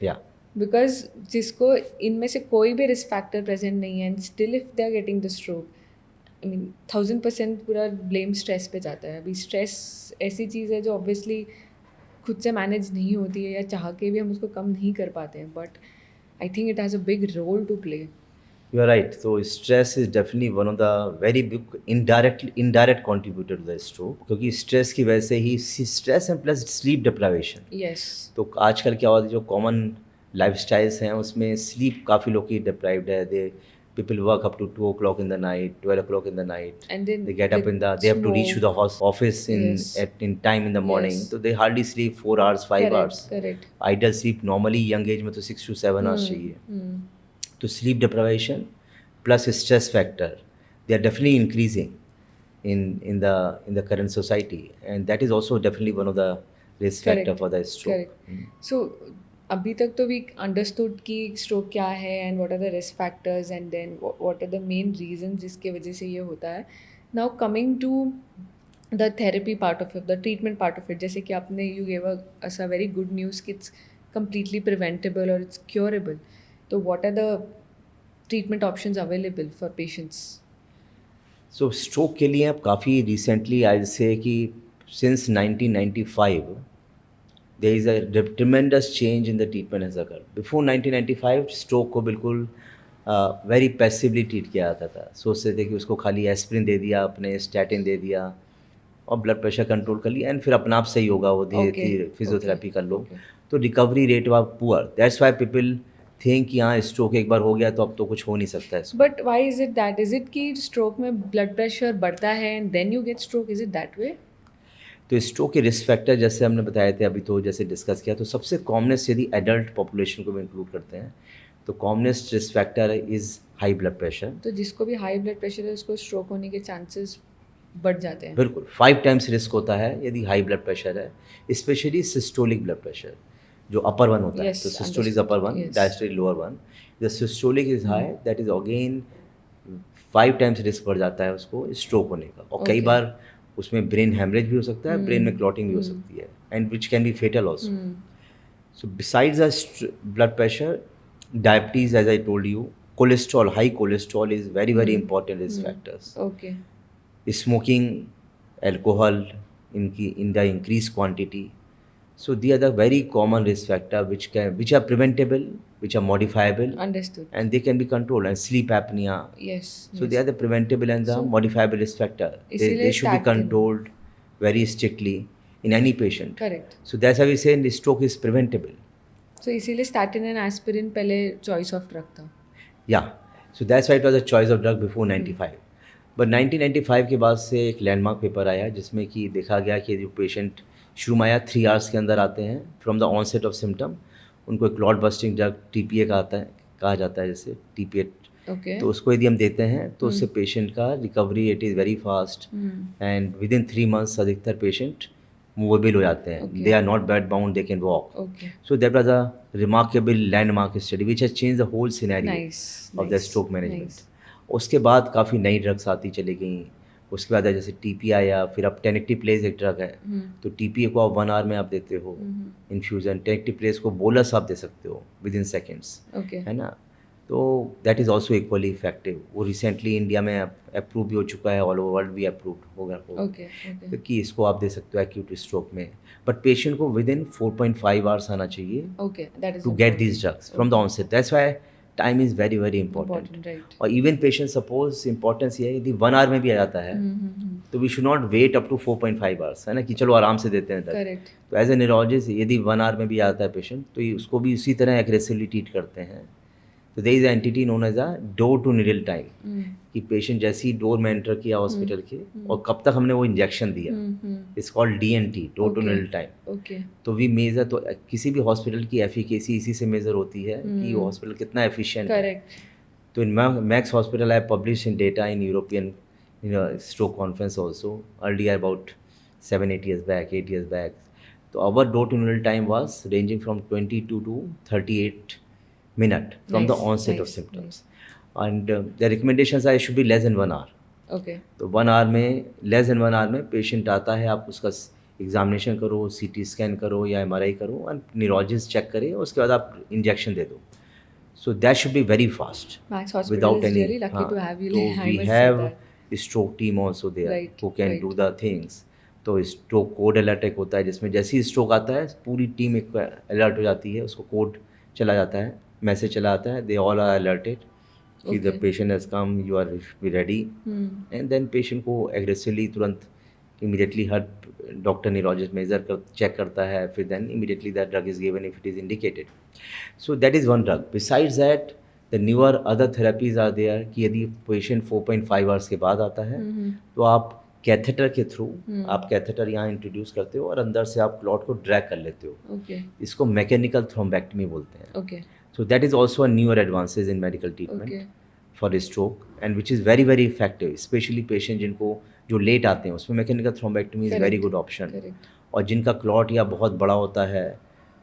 Yeah. बिकॉज जिसको इनमें से कोई भी रिस्क फैक्टर प्रेजेंट नहीं है and still if they are getting the stroke, I mean 1000% पूरा ब्लेम स्ट्रेस पे जाता है. अभी स्ट्रेस ऐसी चीज़ है जो ऑब्वियसली खुद से मैनेज नहीं होती है या चाह के भी हम उसको कम नहीं कर पाते हैं, but I think it has a big role to play. You are right. So stress is definitely one of the very big indirect contributor to the stroke. क्योंकि stress की वजह से ही stress and plus sleep deprivation. Yes. तो आजकल क्या होता है जो कॉमन लाइफस्टाइल्स हैं उसमें स्लीप काफ़ी लोग की डिप्राइव्ड है. दे people work up to 2 o'clock in the night, 12 o'clock in the night. And then They get up in the, they have to reach to the office Yes. in time in the morning. Yes. So they hardly sleep 4 hours, 5 correct, hours. correct. Ideal sleep normally young age में तो 6 to 7 hours चाहिए. तो sleep deprivation plus stress factor, they are definitely increasing in the current society, and that is also definitely one of the risk factor Correct. for the stroke. Correct. So अभी तक तो we understood कि stroke क्या है and what are the risk factors and then what are the main reason जिसके वजह से ये होता है. Now coming to the therapy part of it, the treatment part of it, जैसे कि आपने you gave us a very good news कि इट्स कम्प्लीटली प्रिवेंटेबल और इट्स क्योरेबल. तो what are the treatment options available for patients? So stroke के लिए अब काफ़ी रिसेंटली आई से कि since 1995 there is a tremendous change in the treatment has occurred. Before 1995 stroke को बिल्कुल वेरी पैसिवली ट्रीट किया जाता था. सोचते थे कि उसको खाली एस्प्रिन दे दिया, अपने स्टैटिन दे दिया और ब्लड प्रेशर कंट्रोल कर लिया एंड फिर अपना आप सही होगा, वो धीरे धीरे फिजियोथेरेपी कर लो. तो recovery rate was poor. That's why people think कि हाँ स्ट्रोक एक बार हो गया तो अब तो कुछ हो नहीं सकता है. But why is it that? Is it कि स्ट्रोक में ब्लड प्रेशर बढ़ता है and then you get stroke? Is it that way? तो स्ट्रोक के रिस्क फैक्टर जैसे हमने बताए थे अभी, तो जैसे डिस्कस किया, तो सबसे कॉमनेस्ट यदि एडल्ट पॉपुलेशन को भी इंक्लूड करते हैं तो commonest risk factor is high blood pressure. तो जिसको भी हाई ब्लड प्रेशर है उसको स्ट्रोक होने के चांसेस बढ़ जाते हैं. बिल्कुल 5 टाइम्स रिस्क होता है यदि हाई ब्लड प्रेशर है, स्पेशली सिस्टोलिक ब्लड प्रेशर जो अपर वन होता है. Yes, तो systolic is upper one, yes. Diastolic lower one. The systolic is high, that is again 5 times risk बढ़ जाता है उसको स्ट्रोक होने का. और कई Okay. बार उसमें ब्रेन हेमरेज भी हो सकता है, ब्रेन में क्लॉटिंग भी हो सकती है, and which can be fatal also. So besides the blood pressure, diabetes, as I told you, cholesterol, high cholesterol is very very important risk factors. Okay. Smoking, alcohol in the increased quantity. So they are the very common risk factor which are preventable, which are modifiable, Understood. and they can be controlled. And sleep apnea. Yes. So they are the preventable and the modifiable risk factor. They इसीलिए should be statin. controlled very strictly in any patient. Correct. So that's why we say the stroke is preventable. So इसीलिए statin and aspirin पहले choice of drug था. Yeah. So that's why it was a choice of drug before 95. But 1995 के बाद से एक landmark paper आया जिसमें कि देखा गया कि जो पेशेंट शुरू में आया 3 आवर्स के अंदर आते हैं from the onset of symptom, उनको एक क्लॉट बस्टिंग ड्रग TPA कहा जाता है जैसे TPA. Okay. तो उसको यदि हम देते हैं तो उससे पेशेंट का recovery rate is very fast and within 3 months अधिकतर पेशेंट मूवेबल हो जाते हैं. They are not bed bound, they can walk. Okay. So that was a remarkable landmark study which has changed the whole scenario Nice. of the Nice. stroke management. Nice. उसके बाद काफ़ी नई drugs आती चली गई. उसके बाद जैसे TPA आया, फिर अब टेनेक्टिप्लेज एक ड्रग है. तो TPA को आप 1 आवर में आप देते हो इन्फ्यूज़न. टेनेक्टिप्लेज को बोलस आप दे सकते हो विद इन सेकेंड्स, Okay. है ना. तो that is also equally effective. वो रिसेंटली इंडिया में अप्रूव भी हो चुका है, ऑल ओवर वर्ल्ड भी अप्रूव होगा Okay. Okay. क्योंकि इसको आप दे सकते हो एक्यूट स्ट्रोक में. बट पेशेंट को विद इन 4.5 आवर्स आना चाहिए Okay. That is to get these drugs from the onset. That's why time is very very important. important, right? और इवन पेशेंट सपोज इम्पोर्टेंस ये है यदि 1 आवर में भी आ जाता है तो we should not wait up to 4.5 hours, है ना, कि चलो आराम से देते हैं तक. Correct. तो एज ए न्यूरोलॉजिस्ट यदि 1 आवर में भी आता है पेशेंट तो उसको भी उसी तरह एग्रेसिवली ट्रीट करते हैं. तो there is entity known as a door to needle time, कि पेशेंट जैसे ही डोर में एंटर किया हॉस्पिटल के और कब तक हमने वो इंजेक्शन दिया, it's called DNT, door to needle time. Okay. तो वी मेज़र, तो किसी भी हॉस्पिटल की एफिकेसी इसी से मेज़र होती है कि वो हॉस्पिटल कितना एफिशिएंट है. Correct. तो in Max hospital I publish in data in European stroke conference also earlier about 7-8 years back, 8 years back. तो our door to needle time was ranging from 22 to 38 minutes from the Nice, onset of nice, symptoms. And the recommendations are it should be less than 1 hour. Okay. तो 1 hour में, less than 1 hour में patient आता है, आप उसका examination करो, CT scan करो या MRI करो एंड न्यूरोलॉजिस्ट चेक करे, उसके बाद आप इंजेक्शन दे दो. So that should be very fast Max Hospital without is any. really lucky to have you. तो I we must say have that. stroke team also there Right, who can right. do the things. तो stroke code alert एक होता है जिसमें जैसे ही stroke आता है पूरी टीम एक अलर्ट हो जाती है, उसको कोड चला जाता है, मैसेज चला आता है, दे ऑल आर अलर्टेड कि the Okay. Patient has come, you are be ready, and then patient को एग्रेसिवली तुरंत इमीडिएटली हर डॉक्टर न्यूरोलॉजिस्ट मेजर कर चेक करता है, फिर then immediately that drug is given if it is indicated. So that is one drug. Besides that the newer other therapies are there कि यदि patient 4.5 hours के बाद आता है तो आप कैथेटर के थ्रू आप कैथेटर यहाँ इंट्रोड्यूस करते हो और अंदर से आप क्लॉट को ड्रैग कर लेते हो. Okay. इसको मैकेनिकल थ्रोम्बेक्टमी बोलते हैं. Okay. So that is also a newer advances in medical treatment Okay. for stroke, and which is very very effective, especially patient जिनको जो लेट आते हैं उसमें mechanical thrombectomy is very good option. Correct. और जिनका clot या बहुत बड़ा होता है,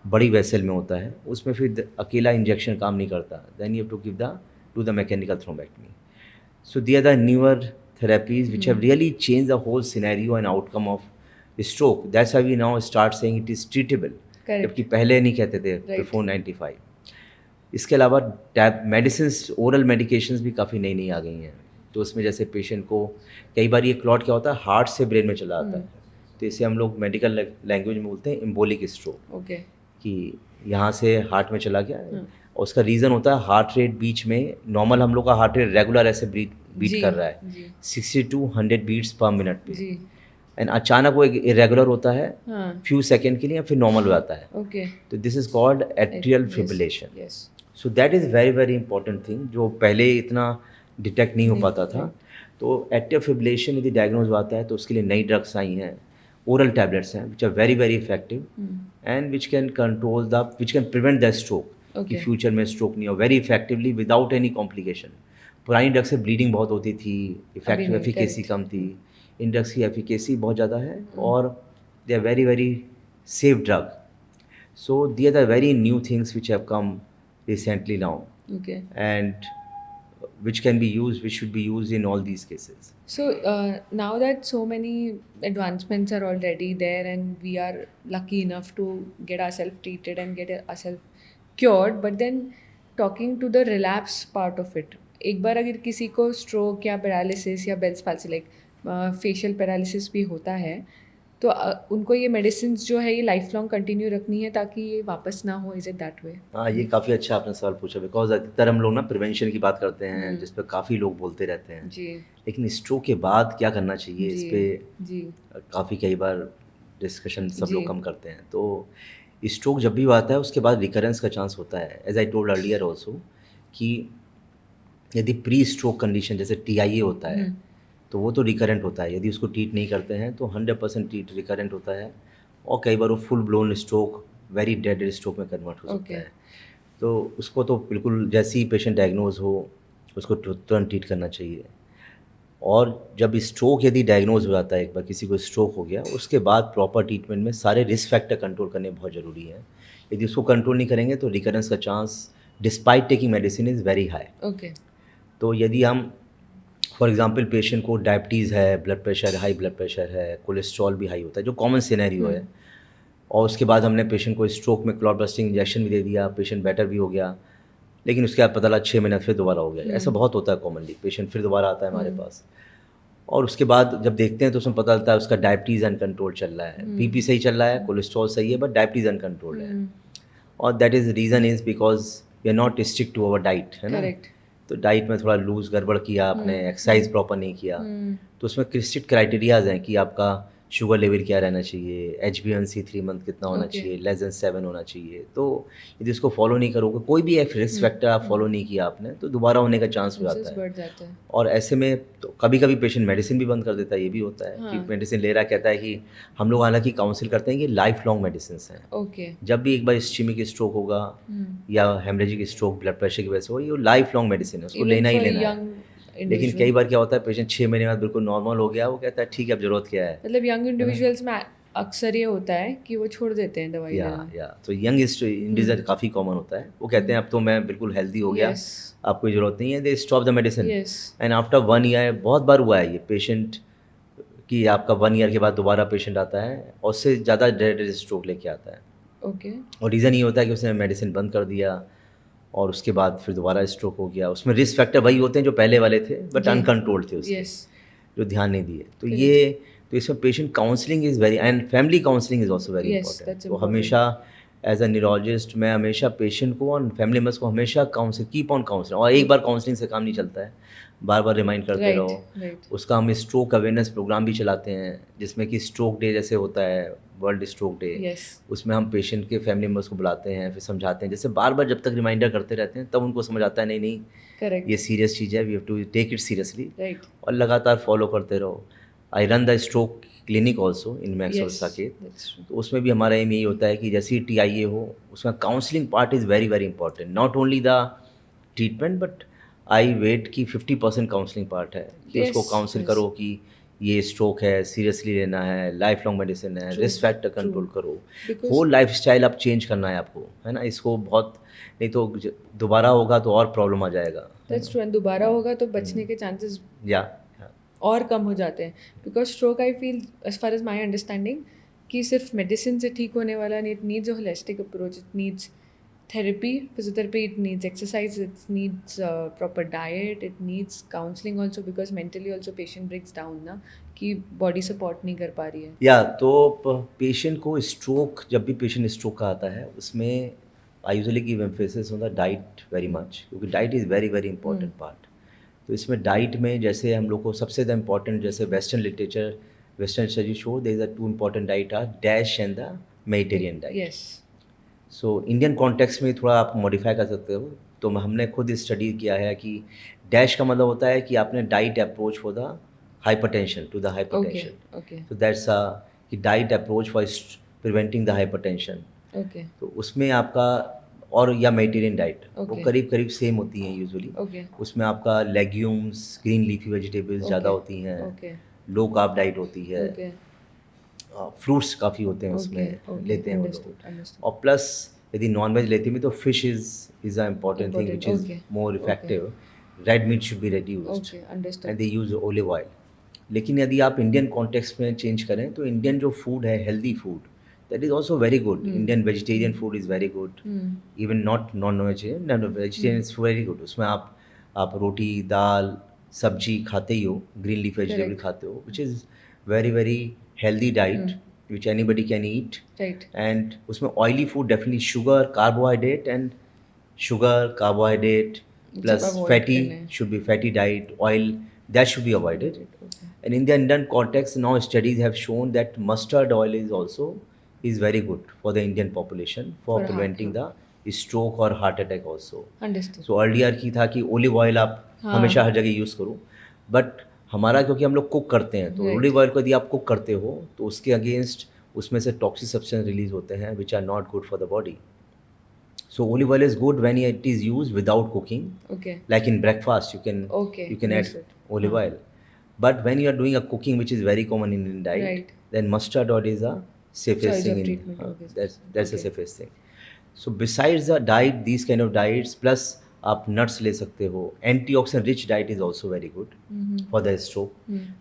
बड़ी वेसल में होता है, उसमें फिर अकेला इंजेक्शन काम नहीं करता, then you have to give the mechanical thrombectomy. So they are the newer therapies which have really changed the whole scenario and outcome of stroke. That's why we now start saying it is treatable. Correct. जबकि पहले नहीं कहते थे before 95. इसके अलावा medicines, oral medications भी काफ़ी नई नई आ गई हैं. तो उसमें जैसे पेशेंट को कई बार ये क्लॉट क्या होता है, हार्ट से ब्रेन में चला आता है, तो इसे हम लोग मेडिकल लैंग्वेज में बोलते हैं एम्बोलिक स्ट्रोक. Okay. कि यहाँ से हार्ट में चला गया और उसका रीज़न होता है हार्ट रेट बीच में, नॉर्मल हम लोग का हार्ट रेट रेगुलर ऐसे बीट कर रहा है जी. 60 to 100 बीट्स पर मिनट पे, जी. एंड अचानक वो इरेगुलर होता है हाँ. फ्यू सेकेंड के लिए, फिर नॉर्मल हो जाता है. Okay. तो this is called atrial Yes. Fibrillation. Yes. So that is very very important thing जो पहले इतना डिटेक्ट नहीं हो पाता था. तो एट्रियल फिब्रिलेशन यदि डायग्नोज आता है तो उसके लिए नई ड्रग्स आई हैं, ओरल टैबलेट्स हैं which are very very effective and which can control the which can prevent the stroke, कि Okay. फ्यूचर में स्ट्रोक नहीं हो, very effectively without any complication. पुरानी ड्रग से ब्लीडिंग बहुत होती थी, इफेक्टिव नहीं, एफिकेसी correct. कम थी. इन ड्रग्स की एफिकेसी बहुत ज़्यादा है और they are very very safe drug. So they are the very new things which have come recently now, Okay. and which can be used, which should be used in all these cases. So now that so many advancements are already there and we are lucky enough to get ourselves treated and get ourselves cured, but then talking to the relapse part of it, एक बार अगर किसी को stroke या paralysis या Bell's palsy like facial paralysis भी होता है तो उनको ये मेडिसिन जो है ये लाइफ लॉन्ग कंटिन्यू रखनी है ताकि ये वापस ना हो. इज इट दैट वे? हाँ, ये काफ़ी अच्छा आपने सवाल पूछा, बिकॉज अधिकतर हम लोग ना प्रिवेंशन की बात करते हैं जिस पर काफ़ी लोग बोलते रहते हैं. जी. लेकिन स्ट्रोक के बाद क्या करना चाहिए इस जी. पे जी. काफ़ी कई बार डिस्कशन सब जी. लोग कम करते हैं. तो स्ट्रोक जब भी आता है उसके बाद रिकरेंस का चांस होता है, as I told earlier also, कि यदि प्री स्ट्रोक कंडीशन जैसे TIA होता है तो वो तो रिकरेंट होता है, यदि उसको ट्रीट नहीं करते हैं तो 100% ट्रीट रिकरेंट होता है और कई बार वो full blown stroke, very dead stroke में कन्वर्ट हो सकता है. तो उसको तो बिल्कुल जैसे ही पेशेंट डायग्नोज हो उसको तुरंत ट्रीट करना चाहिए. और जब स्ट्रोक यदि डायग्नोज हो जाता है, एक बार किसी को स्ट्रोक हो गया, उसके बाद प्रॉपर ट्रीटमेंट में सारे रिस्क फैक्टर कंट्रोल करने बहुत ज़रूरी है. यदि उसको कंट्रोल नहीं करेंगे तो रिकरेंस का chance despite taking medicine is very high. Okay. तो यदि हम फॉर एग्जांपल पेशेंट को डायबिटीज़ है, blood pressure, high blood pressure है, कोलेस्ट्रॉल भी हाई होता है जो कॉमन सिनेरियो है, और उसके बाद हमने पेशेंट को स्ट्रोक में क्लॉट बस्टिंग इंजेक्शन भी दे दिया, पेशेंट बेटर भी हो गया, लेकिन उसके बाद पता लगा 6 महीने फिर दोबारा हो गया. ऐसा बहुत होता है कॉमनली, पेशेंट फिर दोबारा आता है हमारे पास और उसके बाद जब देखते हैं तो उसमें पता चलता है उसका डायबिटीज़ अनकंट्रोल चल रहा है, BP सही चल रहा है, कोलेस्ट्रॉल सही है, बट डायबिटीज़ अनकंट्रोल है. और that is reason is because we are not strict to our diet, है ना. करेक्ट. तो डाइट में थोड़ा लूज गड़बड़ किया आपने, एक्सरसाइज प्रॉपर नहीं किया, तो उसमें स्ट्रिक्ट क्राइटेरियाज हैं कि आपका शुगर लेवल क्या रहना चाहिए, HbA1c 3 मंथ कितना होना चाहिए, लेस देन 7 होना चाहिए. तो यदि इसको फॉलो नहीं करोगे, कोई भी एक रिस्क फैक्टर आप फॉलो नहीं किया आपने, तो दोबारा होने का चांस हो जाता है. बढ़ जाता है. और ऐसे में तो कभी कभी पेशेंट मेडिसिन भी बंद कर देता है, ये भी होता है कि मेडिसिन ले रहा कहता है कि हम लोग हालांकि काउंसिल करते हैं कि लाइफ लॉन्ग मेडिसिन हैं. ओके. जब भी एक बार इस्चेमिक स्ट्रोक होगा या हेमरेजिक स्ट्रोक ब्लड प्रेशर की वजह से हो, ये लाइफ लॉन्ग मेडिसिन है, उसको लेना ही लेना है. लेकिन कई बार क्या होता है पेशेंट 6 महीने बाद बिल्कुल नॉर्मल हो गया, वो कहता है ठीक है अब जरूरत क्या है. मतलब यंग इंडिविजुअल्स में अक्सर ये होता है कि वो छोड़ देते हैं दवाई लेना. या तो यंग इंडिविजुअल काफ़ी कॉमन होता है, वो कहते हैं अब तो मैं बिल्कुल हेल्दी हो गया, अब कोई ज़रूरत नहीं है, they stop the medicine. And after 1 year, बहुत बार हुआ है ये पेशेंट कि आपका 1 ईयर के बाद दोबारा पेशेंट आता है और उससे ज़्यादा डेड स्ट्रोक लेके आता है. ओके. और रीज़न ये होता है कि उसने मेडिसिन बंद कर दिया और उसके बाद फिर दोबारा स्ट्रोक हो गया. उसमें रिस्क फैक्टर वही होते हैं जो पहले वाले थे, बट अनकंट्रोल्ड थे उसके, जो ध्यान नहीं दिए. तो इसमें patient counselling is very, and family counselling is also very important. तो हमेशा एज अ न्यूरोलॉजिस्ट मैं हमेशा पेशेंट को और फैमिली मेम्बर्स को हमेशा काउंसिल कीप ऑन काउंसलिंग, और एक बार काउंसलिंग से काम नहीं चलता है, बार बार रिमाइंड करते राइट रहो। राइट उसका हम स्ट्रोक अवेयरनेस प्रोग्राम भी चलाते हैं, जिसमें कि स्ट्रोक डे जैसे होता है, वर्ल्ड स्ट्रोक डे, यस उसमें हम पेशेंट के फैमिली मेम्बर्स को बुलाते हैं, फिर समझाते हैं, जैसे बार बार जब तक रिमाइंडर करते रहते हैं तब उनको समझ आता है नहीं नहीं ये करेक्ट सीरियस चीज़ है, we have to take it seriously, right और लगातार फॉलो करते रहो। I run the stroke clinic also in Max और यस साकेत, दैट्स ट्रू तो उसमें भी हमारा एम यही होता है कि जैसे ही TIA हो उसका counselling part is very very important, not only the treatment but I weight की 50% काउंसलिंग पार्ट है कि Yes, उसको काउंसिल yes. करो कि ये स्ट्रोक है, सीरियसली लेना है, लाइफ लॉन्ग मेडिसिन है, True, risk factor true. Control करो, Because- होल लाइफ स्टाइल आप चेंज करना है आपको, है ना, इसको बहुत, नहीं तो दोबारा होगा तो और प्रॉब्लम आ जाएगा। दैट्स ट्रू, एंड दोबारा होगा तो बचने के चांसेस या और कम हो जाते हैं, because stroke I feel as far as my understanding कि सिर्फ मेडिसिन से ठीक होने वाला नहीं, it needs a holistic approach, it needs therapy, physiotherapy, it needs exercise, it needs proper diet, it needs counseling also, because mentally also patient breaks down ना कि body support नहीं कर पा रही है। या तो पेशेंट को स्ट्रोक, जब भी पेशेंट स्ट्रोक का आता है उसमें I usually give emphasis on the diet very much, क्योंकि diet is very very important part. तो इसमें डाइट में जैसे हम लोग को सबसे ज़्यादा इंपॉर्टेंट, जैसे western literature, western study show there is a two important diet are DASH and the Mediterranean diet. Yes, so Indian context में थोड़ा आप मॉडिफाई कर सकते हो, तो हमने खुद स्टडी किया है कि डैश का मतलब होता है कि आपने diet approach for the hypertension, to the okay, hypertension, okay, तो दैट्स कि diet approach for preventing the hypertension, okay, तो उसमें आपका, और या मेडिटेरियन डाइट वो Okay. करीब करीब सेम होती हैं यूजुअली। okay, उसमें आपका लेग्यूम्स, ग्रीन लीफी वेजिटेबल्स ज़्यादा Okay. होती हैं, okay, लो कार्ब डाइट होती है, okay, फ्रूट्स काफ़ी होते हैं okay, उसमें, okay, लेते हैं वो understood, लोग, understood. और प्लस यदि नॉन वेज लेते हैं तो fish is a important thing which is Okay, more okay. Effective, red meat should be reduced Okay, understood. And they use olive oil. लेकिन यदि आप इंडियन कॉन्टेक्स्ट में चेंज करें तो इंडियन जो फूड है, healthy food, that is also very good, Indian vegetarian food is very good, Hmm. Even not non vegetarian, vegetarian is very good. उसमें आप रोटी, दाल, सब्जी खाते ही हो, ग्रीन लीफ वेजिटेबल Correct. खाते हो, which is very very healthy diet which anybody can eat. Right. And उसमें oily food definitely, sugar, carbohydrate and sugar, carbohydrate plus avoid fatty करना है। should be fatty diet, oil that should be avoided. Okay. And in the Indian context, now studies have shown that mustard oil is very good for the Indian population for For preventing heart, the stroke or heart attack also. Understood. So earlier की था कि olive oil आप हाँ. हमेशा हर जगह use करो, but हमारा क्योंकि हम लोग कुक करते हैं तो Right. olive oil को यदि आप कुक करते हो तो उसके अगेंस्ट उसमें से टॉक्सिक सब्सटेंस रिलीज होते हैं which are not good for the body. So olive oil is good when it is used without cooking. Okay. Like in breakfast, Okay, you can add understood. olive oil. But when you are doing a cooking, which is very common in Indian diet, Right. then mustard oil is a safest Choice thing. of treatment, obviously. That's the Okay. safest thing. So besides the diet, these kind of diets, plus आप nuts ले सकते हो. Antioxidant rich diet is also very good for the stroke.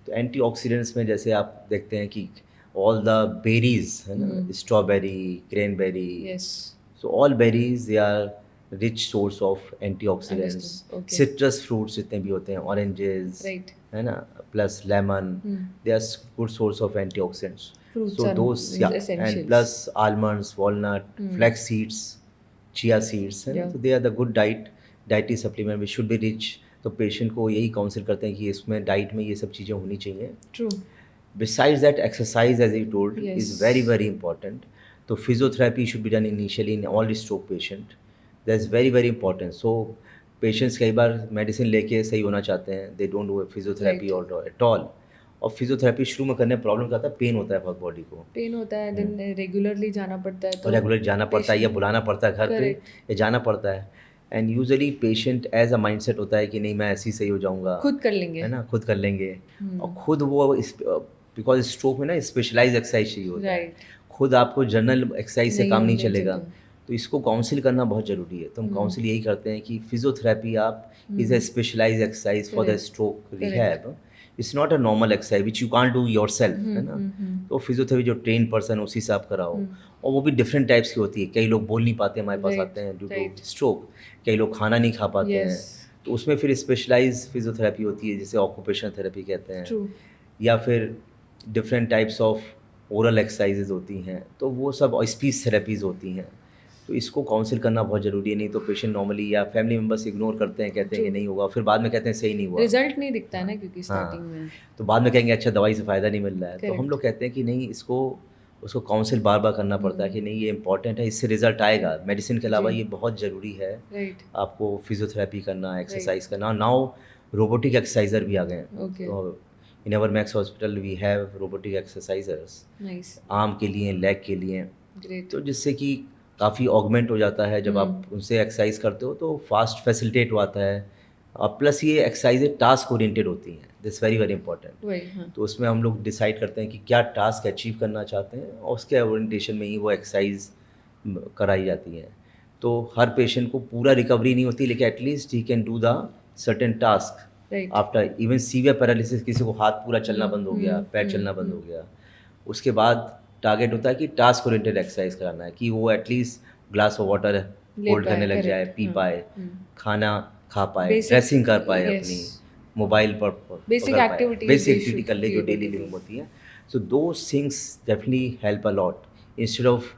तो antioxidants में जैसे आप देखते हैं कि all the berries, है ना, strawberry, cranberry. Yes. So all berries, they are rich source of antioxidants. Understood. Okay. Citrus fruits जितने भी होते हैं, oranges, Right. है ना, plus lemon, they are good source of antioxidants. Fruits So are those, yeah, essentials. and plus almonds, walnut, flax seeds, chia seeds, है ना, Yeah. so they are the good dietary supplement which should be rich. तो patient को यही council करते हैं कि इसमें diet में ये सब चीज़ें होनी चाहिए. True. Besides that, exercise, as you told, Yes. is very very important. So physiotherapy should be done initially in all stroke patient. That's very very important. So patients कई बार मेडिसिन लेके सही होना चाहते हैं, they don't do physiotherapy at all. और physiotherapy शुरू में करने में प्रॉब्लम क्या होता है, पेन होता है बहुत बॉडी को, पेन होता है, देन रेगुलरली जाना पड़ता है, और रेगुलर जाना पड़ता है या बुलाना पड़ता है घर पे, या जाना पड़ता है. And usually patient as a mindset होता है कि नहीं मैं ऐसे ही सही हो जाऊंगा, खुद कर लेंगे, है ना, खुद कर लेंगे. और खुद वो बिकॉज स्ट्रोक में ना स्पेशलाइज एक्सरसाइज चाहिए होता है, राइट. खुद आपको जनरल एक्सरसाइज से काम नहीं चलेगा, चलेगा. तो इसको काउंसिल करना बहुत ज़रूरी है. तो हम काउंसिल यही करते हैं कि फिजियोथेरेपी आप is a specialise exercise for the stroke rehab. It's not a normal exercise which you can't do yourself, है ना. तो फिजियोथेरेपी जो ट्रेन पर्सन उसी से आप कराओ, और वो भी डिफरेंट टाइप्स की होती है. कई लोग बोल नहीं पाते हमारे पास Right, आते हैं ड्यू टू right. स्ट्रोक, कई लोग खाना नहीं खा पाते Yes. हैं, तो उसमें फिर स्पेशलाइज फिजियोथेरेपी होती है जिसे ऑक्यूपेशनल थेरेपी कहते हैं. True. या फिर different types of oral exercises होती हैं, तो वो सब स्पीच थेरेपीज होती हैं. तो इसको काउंसिल करना बहुत ज़रूरी है, नहीं तो पेशेंट नॉर्मली या फैमिली मेम्बर्स इग्नोर करते हैं, कहते हैं कि True. नहीं होगा, फिर बाद में कहते हैं सही नहीं हुआ। रिजल्ट नहीं दिखता है ना क्योंकि स्टार्टिंग हाँ, में। तो बाद में कहेंगे अच्छा दवाई से फ़ायदा नहीं मिल रहा है। तो हम करेक्ट। लोग कहते हैं कि नहीं, इसको उसको काउंसिल बार बार करना पड़ता है कि नहीं ये इंपॉर्टेंट है, इससे रिजल्ट आएगा। मेडिसिन के अलावा जी। ये बहुत ज़रूरी है, राइट। आपको फिजियोथेरेपी करना, एक्सरसाइज करना। नाउ रोबोटिक एक्सरसाइजर भी आ गए हैं। ओके। तो in our Max hospital we have robotic exercisers, nice. Arm के लिए, लेग के लिए। ग्रेट। तो जिससे कि काफ़ी ऑगमेंट हो जाता है जब आप उनसे एक्सरसाइज करते हो, तो फास्ट फैसिलिटेट होता है। और प्लस ये एक्सरसाइजेज टास्क ओरिएंटेड होती हैं, दिस वेरी वेरी इंपॉर्टेंट। वही, हाँ। तो उसमें हम लोग डिसाइड करते हैं कि क्या टास्क अचीव करना चाहते हैं, और उसके ओरिएंटेशन में ही वो एक्सरसाइज कराई जाती है। तो हर पेशेंट को पूरा रिकवरी नहीं होती, लेकिन at least he can do the certain task right. After even severe paralysis. किसी को हाथ पूरा चलना बंद हो गया, पैर चलना बंद हो गया, उसके बाद टारगेट होता है कि टास्क ओरिएंटेड एक्सरसाइज कराना है, कि वो एटलीस्ट ग्लास ऑफ वाटर ले होल्ड पाए, करने लग जाए, correct, पी हाँ, पाए, खाना खा पाए, Basic, ड्रेसिंग कर पाए, yes. अपनी मोबाइल पर Basic पकड़ पाए, activities basic they activity should कर ले be जो able daily to do. Living होती है। So those things definitely help a lot instead of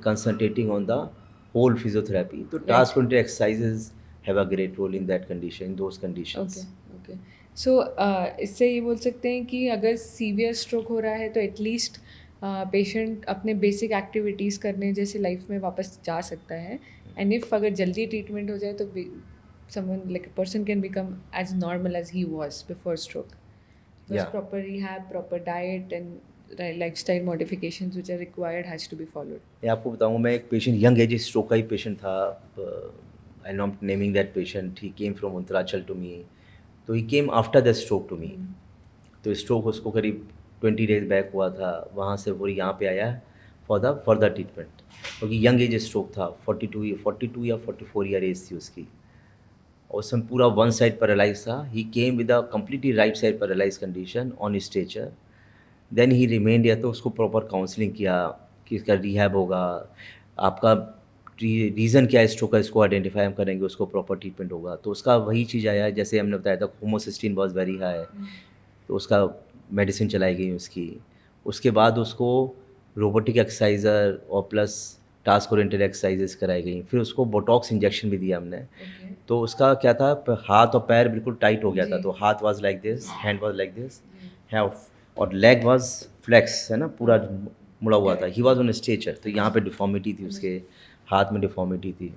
concentrating on the whole physiotherapy. तो task oriented exercises have a great role in that condition, in those conditions. Okay. So इससे ये बोल सकते हैं कि अगर सीवियर स्ट्रोक हो रहा है तो एटलीस्ट पेशेंट अपने बेसिक एक्टिविटीज़ करने जैसे लाइफ में वापस जा सकता है, एंड इफ अगर जल्दी ट्रीटमेंट हो जाए तो someone like a person can become as normal as he was before stroke. बस Yeah. Proper rehab, proper diet and lifestyle modifications which are required has to be followed. मैं आपको बताऊँ, मैं एक पेशेंट यंग एज स्ट्रोक का ही patient था, I not naming that patient, he came from Uttaranchal to me. तो he came after the stroke to me. तो स्ट्रोक उसको करीब 20 डेज बैक हुआ था, वहाँ से वो यहाँ पे आया फॉर द फर्दर ट्रीटमेंट, क्योंकि यंग एज स्ट्रोक था, 42 या 44 ईयर एज थी उसकी, और उसमें पूरा वन साइड पैरालाइज था। He came with a completely right side paralyse condition on stretcher. Then he remained, या तो उसको प्रॉपर काउंसलिंग किया कि इसका रिहैब होगा, आपका रीज़न क्या है स्ट्रोक का, इसको आइडेंटिफाई हम करेंगे, उसको प्रॉपर ट्रीटमेंट होगा। तो उसका वही चीज़ आया जैसे हमने बताया था, होमोसिस्टीन वॉज वेरी हाई, तो उसका मेडिसिन चलाई गई उसकी। उसके बाद उसको रोबोटिक एक्सरसाइजर और प्लस टास्क ओरिएंटेड एक्सरसाइजेस कराई गई। फिर उसको बोटॉक्स इंजेक्शन भी दिया हमने। तो उसका क्या था, हाथ और पैर बिल्कुल टाइट हो गया था। तो हाथ was like this, hand was like this, है, और लेग वाज फ्लेक्स, है ना, पूरा मुड़ा हुआ था। ही वाज ऑन स्ट्रेचर, तो यहाँ पे डिफॉर्मिटी थी, उसके हाथ में डिफॉर्मिटी थी।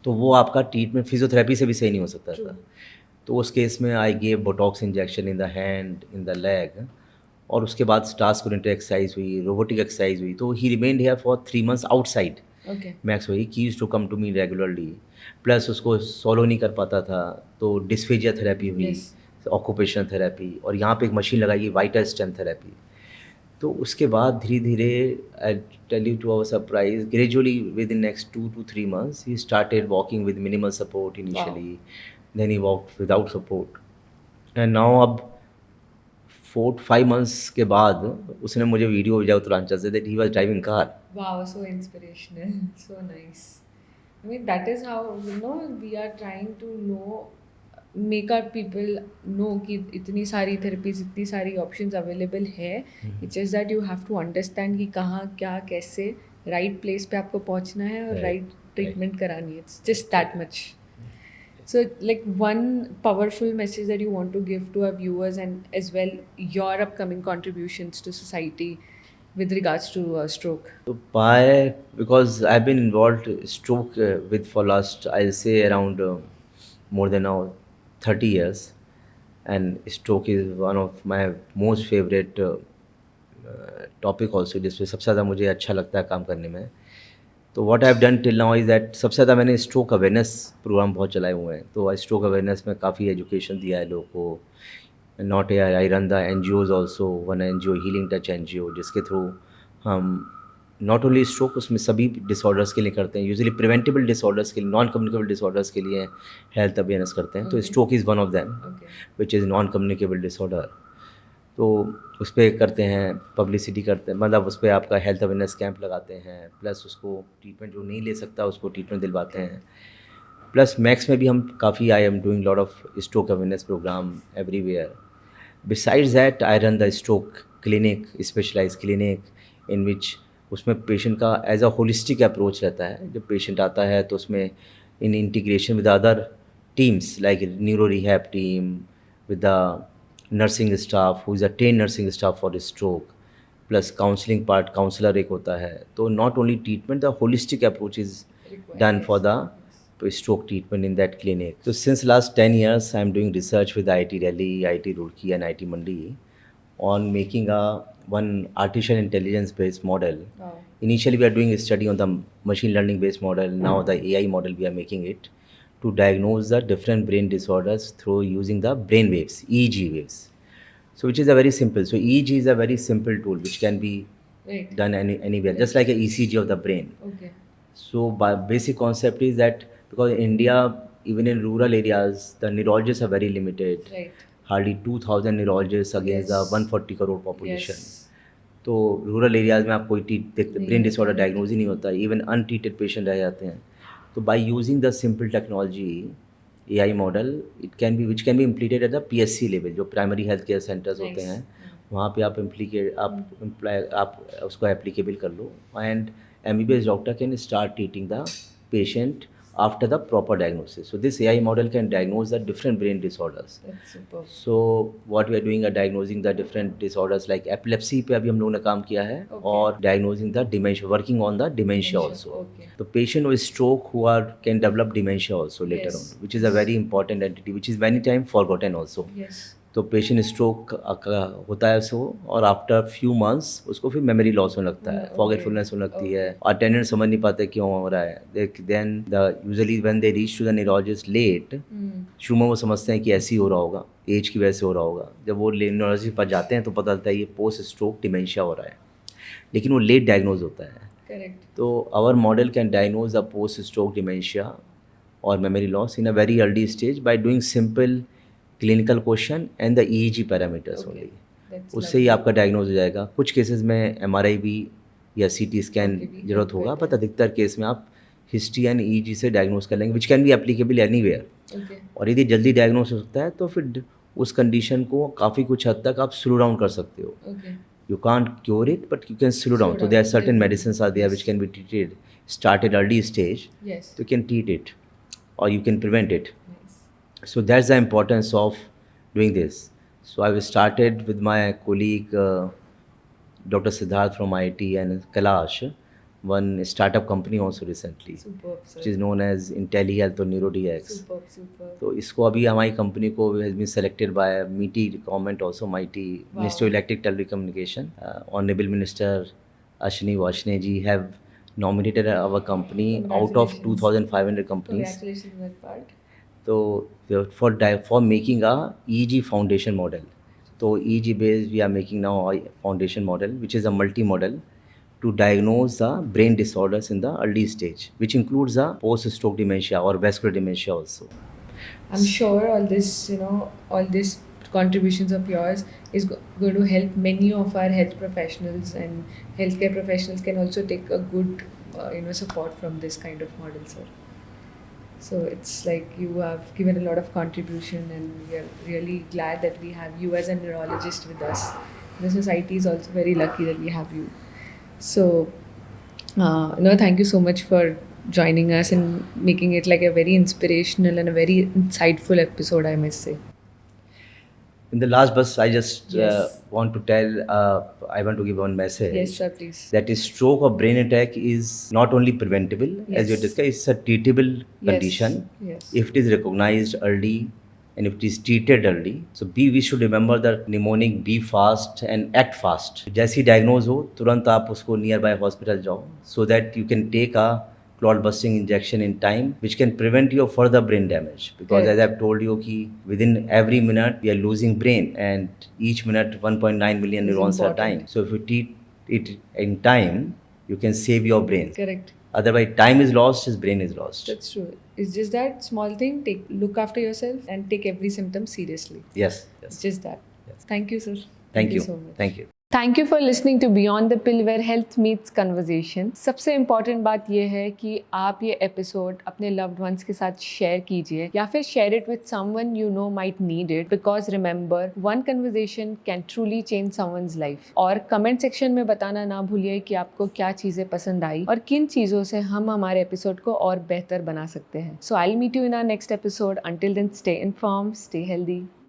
तो वो आपका ट्रीटमेंट फिजियोथेरेपी से भी सही नहीं हो सकता था। तो उस केस में I gave Botox injection in the hand, in the leg, और उसके बाद टास्क ओरिएंटेड एक्सरसाइज हुई, रोबोटिक एक्सरसाइज हुई। तो he remained here for 3 months outside okay. Max हुई, he used to come to me regularly. Plus उसको swallow नहीं कर पाता था, तो डिस्फेजिया थेरेपी हुई, ऑक्यूपेशनल थेरेपी, और यहाँ पे एक मशीन लगाई, वाइटल स्टेम थेरेपी। तो उसके बाद धीरे धीरे, I tell you to our surprise, gradually within next 2 to 3 months he started walking with minimal support initially, then he walk without support, and now अब 4-5 months के बाद उसने मुझे वीडियो भेजा Uttaranchal say that he was driving car. Wow, so inspirational. So nice. I mean, that is how, we are trying to make our people know कि इतनी सारी therapies, इतनी सारी options available है. It's just that you have to understand कि कहाँ, क्या, कैसे right place पे आपको पहुँचना है और right treatment करानी है. It's just that much. So, like, one powerful message that you want to give to our viewers, and as well your upcoming contributions to society with regards to stroke. So because I've been involved stroke with for last, I'll say around more than now 30 years, and stroke is one of my most favorite topic also, जिसपे सबसे ज़्यादा मुझे अच्छा लगता है काम करने में। तो what I have done till now is that, सबसे ज़्यादा मैंने स्ट्रोक अवेयरनेस प्रोग्राम बहुत चलाए हुए हैं। तो स्ट्रोक अवेयरनेस में काफ़ी एजुकेशन दिया है लोगों को। Not I run the NGOs also, one NGO healing touch NGO, जिसके थ्रू हम नॉट ओनली स्ट्रोक, उसमें सभी डिसऑर्डर्स के लिए करते हैं, यूजुअली प्रिवेंटेबल डिसऑर्डर्स के लिए, नॉन कम्युनिकेबल डिसऑर्डर्स के लिए हेल्थ अवेयरनेस करते हैं। तो stroke is one of them, which is non communicable disorder. तो उस पर करते हैं, पब्लिसिटी करते हैं, मतलब उस पर आपका हेल्थ अवेयरनेस कैंप लगाते हैं, प्लस उसको ट्रीटमेंट जो नहीं ले सकता उसको ट्रीटमेंट दिलवाते हैं। प्लस मैक्स में भी हम काफ़ी, I am doing lot of stroke awareness program everywhere. Besides that, I run the stroke clinic, specialized clinic, in which उसमें पेशेंट का एज अ होलिस्टिक अप्रोच रहता है. जब पेशेंट आता है तो उसमें in integration with other teams like neuro rehab team, with the nursing staff who is a trained nursing staff for stroke, plus counseling part, counselor एक होता है. तो not only treatment, the holistic approach is done for the stroke treatment in that clinic. So since last 10 years I am doing research with IIT Delhi, IIT Roorkee and IIT Mandi on making a one artificial intelligence based model. Wow. Initially we are doing a study on the machine learning based model. Now the AI model we are making it to diagnose the different brain disorders through using the brain waves, EEG waves. So which is a very simple. So EEG is a very simple tool which can be Right. done anywhere, just like a ECG of the brain. Okay. So basic concept is that because in India, even in rural areas, the neurologists are very limited. Right. Hardly 2,000 neurologists against the Yes. 140 crore population. Yes. तो rural areas में आप कोई brain disorder होता है। Diagnose ही नहीं होता, even untreated patient रह जाते हैं. तो by using the simple technology AI model it can be which can be implemented at the PSC level, जो प्राइमरी हेल्थ केयर सेंटर्स होते हैं वहाँ पे आप आप उसको एप्लीकेबल कर लो and MBBS doctor can start treating the patient after the proper diagnosis. So this AI model can diagnose the different brain disorders. That's super. So what we are doing are diagnosing the different disorders like epilepsy पे अभी हम लोगों ने काम किया है. Okay. और diagnosing the dementia, working on the dementia also. Okay. The patient with stroke who are can develop dementia also later Yes. on, which is a very important entity which is many times forgotten also. Yes. तो patient stroke होता है उसको और after few months उसको फिर memory loss होने लगता है, फॉरगेटफुलनेस होने लगती है, अटेंडेंट समझ नहीं पाते क्यों हो रहा है. Then the usually when they reach to the neurologist late, शुरू में वो समझते हैं कि ऐसे ही हो रहा होगा, एज की वजह से हो रहा होगा. जब वो न्यूरोलॉजिस्ट पर जाते हैं तो पता चलता है ये पोस्ट स्ट्रोक डिमेंशिया हो रहा है, लेकिन वो लेट डायग्नोज होता है. Correct. तो our model can diagnose the post stroke dementia और memory loss in a very early stage by doing simple clinical question and the EEG parameters Okay. only. That's उससे ही lovely. आपका diagnose हो जाएगा. कुछ cases में MRI भी या CT scan Okay, भी ज़रूरत help होगा, करते बट अधिकतर केस में आप हिस्ट्री एंड EEG से डायग्नोज कर लेंगे, विच can be applicable anywhere. Okay. और यदि जल्दी डायग्नोज हो सकता है तो फिर उस कंडीशन को काफ़ी कुछ हद तक आप स्लो डाउन कर सकते हो. Okay. You can't cure it, but you can slow down. So Slow there are down, certain definitely. medicines are there which can be treated, start at early stage, Yes. so you can treat it or you can prevent it. Nice. So that's the importance of doing this. So I've started with my colleague Dr. Siddharth from IIT and Kailash, one startup company also recently, Superb, sir. which is known as IntelliHealth or NeuroDX. Superb, superb. तो इसको अभी हमारी company को has been selected by MITI government also, MITI Wow. Ministry of Electric Telecommunication. Honorable Minister Ashwini Vaishnav ji have nominated our company out of Congratulations. 2,500 companies. Congratulations on that part. तो for making a EEG foundation model. तो EEG based we are making now a foundation model which is a multi-model to diagnose the brain disorders in the early stage, which includes the post-stroke dementia or vascular dementia also. I'm sure all this, all these contributions of yours is going to help many of our health professionals, and healthcare professionals can also take a good, support from this kind of model, sir. So it's like you have given a lot of contribution, and we are really glad that we have you as a neurologist with us. The society is also very lucky that we have you. So, thank you so much for joining us and making it like a very inspirational and a very insightful episode, I must say. In the last bus, I just Yes. want to tell, I want to give one message. Yes, sir, please. That is stroke or brain attack is not only preventable, as you Yes. discussed, it's a treatable condition. Yes. If it is recognized early and if it is treated early. So we should remember that mnemonic be fast and act fast. जैसी diagnose हो तुरंत आप उसको nearby hospital जाओ, so that you can take a clot busting injection in time which can prevent your further brain damage, because Correct. as I've told you कि within every minute we are losing brain, and each minute 1.9 million It's neurons are important. dying. So if you treat it in time, you can save your brain. Correct. Otherwise time is lost, his brain is lost. That's true. It's just that small thing. Look after yourself and take every symptom seriously. Yes, It's yes. just that. Yes. Thank you, sir. Thank you. So much. Thank you. Thank you for listening to beyond the pill where health meets conversation. सबसे important बात यह है कि आप ये episode अपने loved ones के साथ शेयर कीजिए या फिर share it with someone you know might need it, because remember one conversation can truly change someone's life. और कमेंट सेक्शन में बताना ना भूलिए कि आपको क्या चीज़ें पसंद आई और किन चीज़ों से हम हमारे एपिसोड को और बेहतर बना सकते हैं। So I will meet you in our next episode. Until then, stay informed, stay healthy.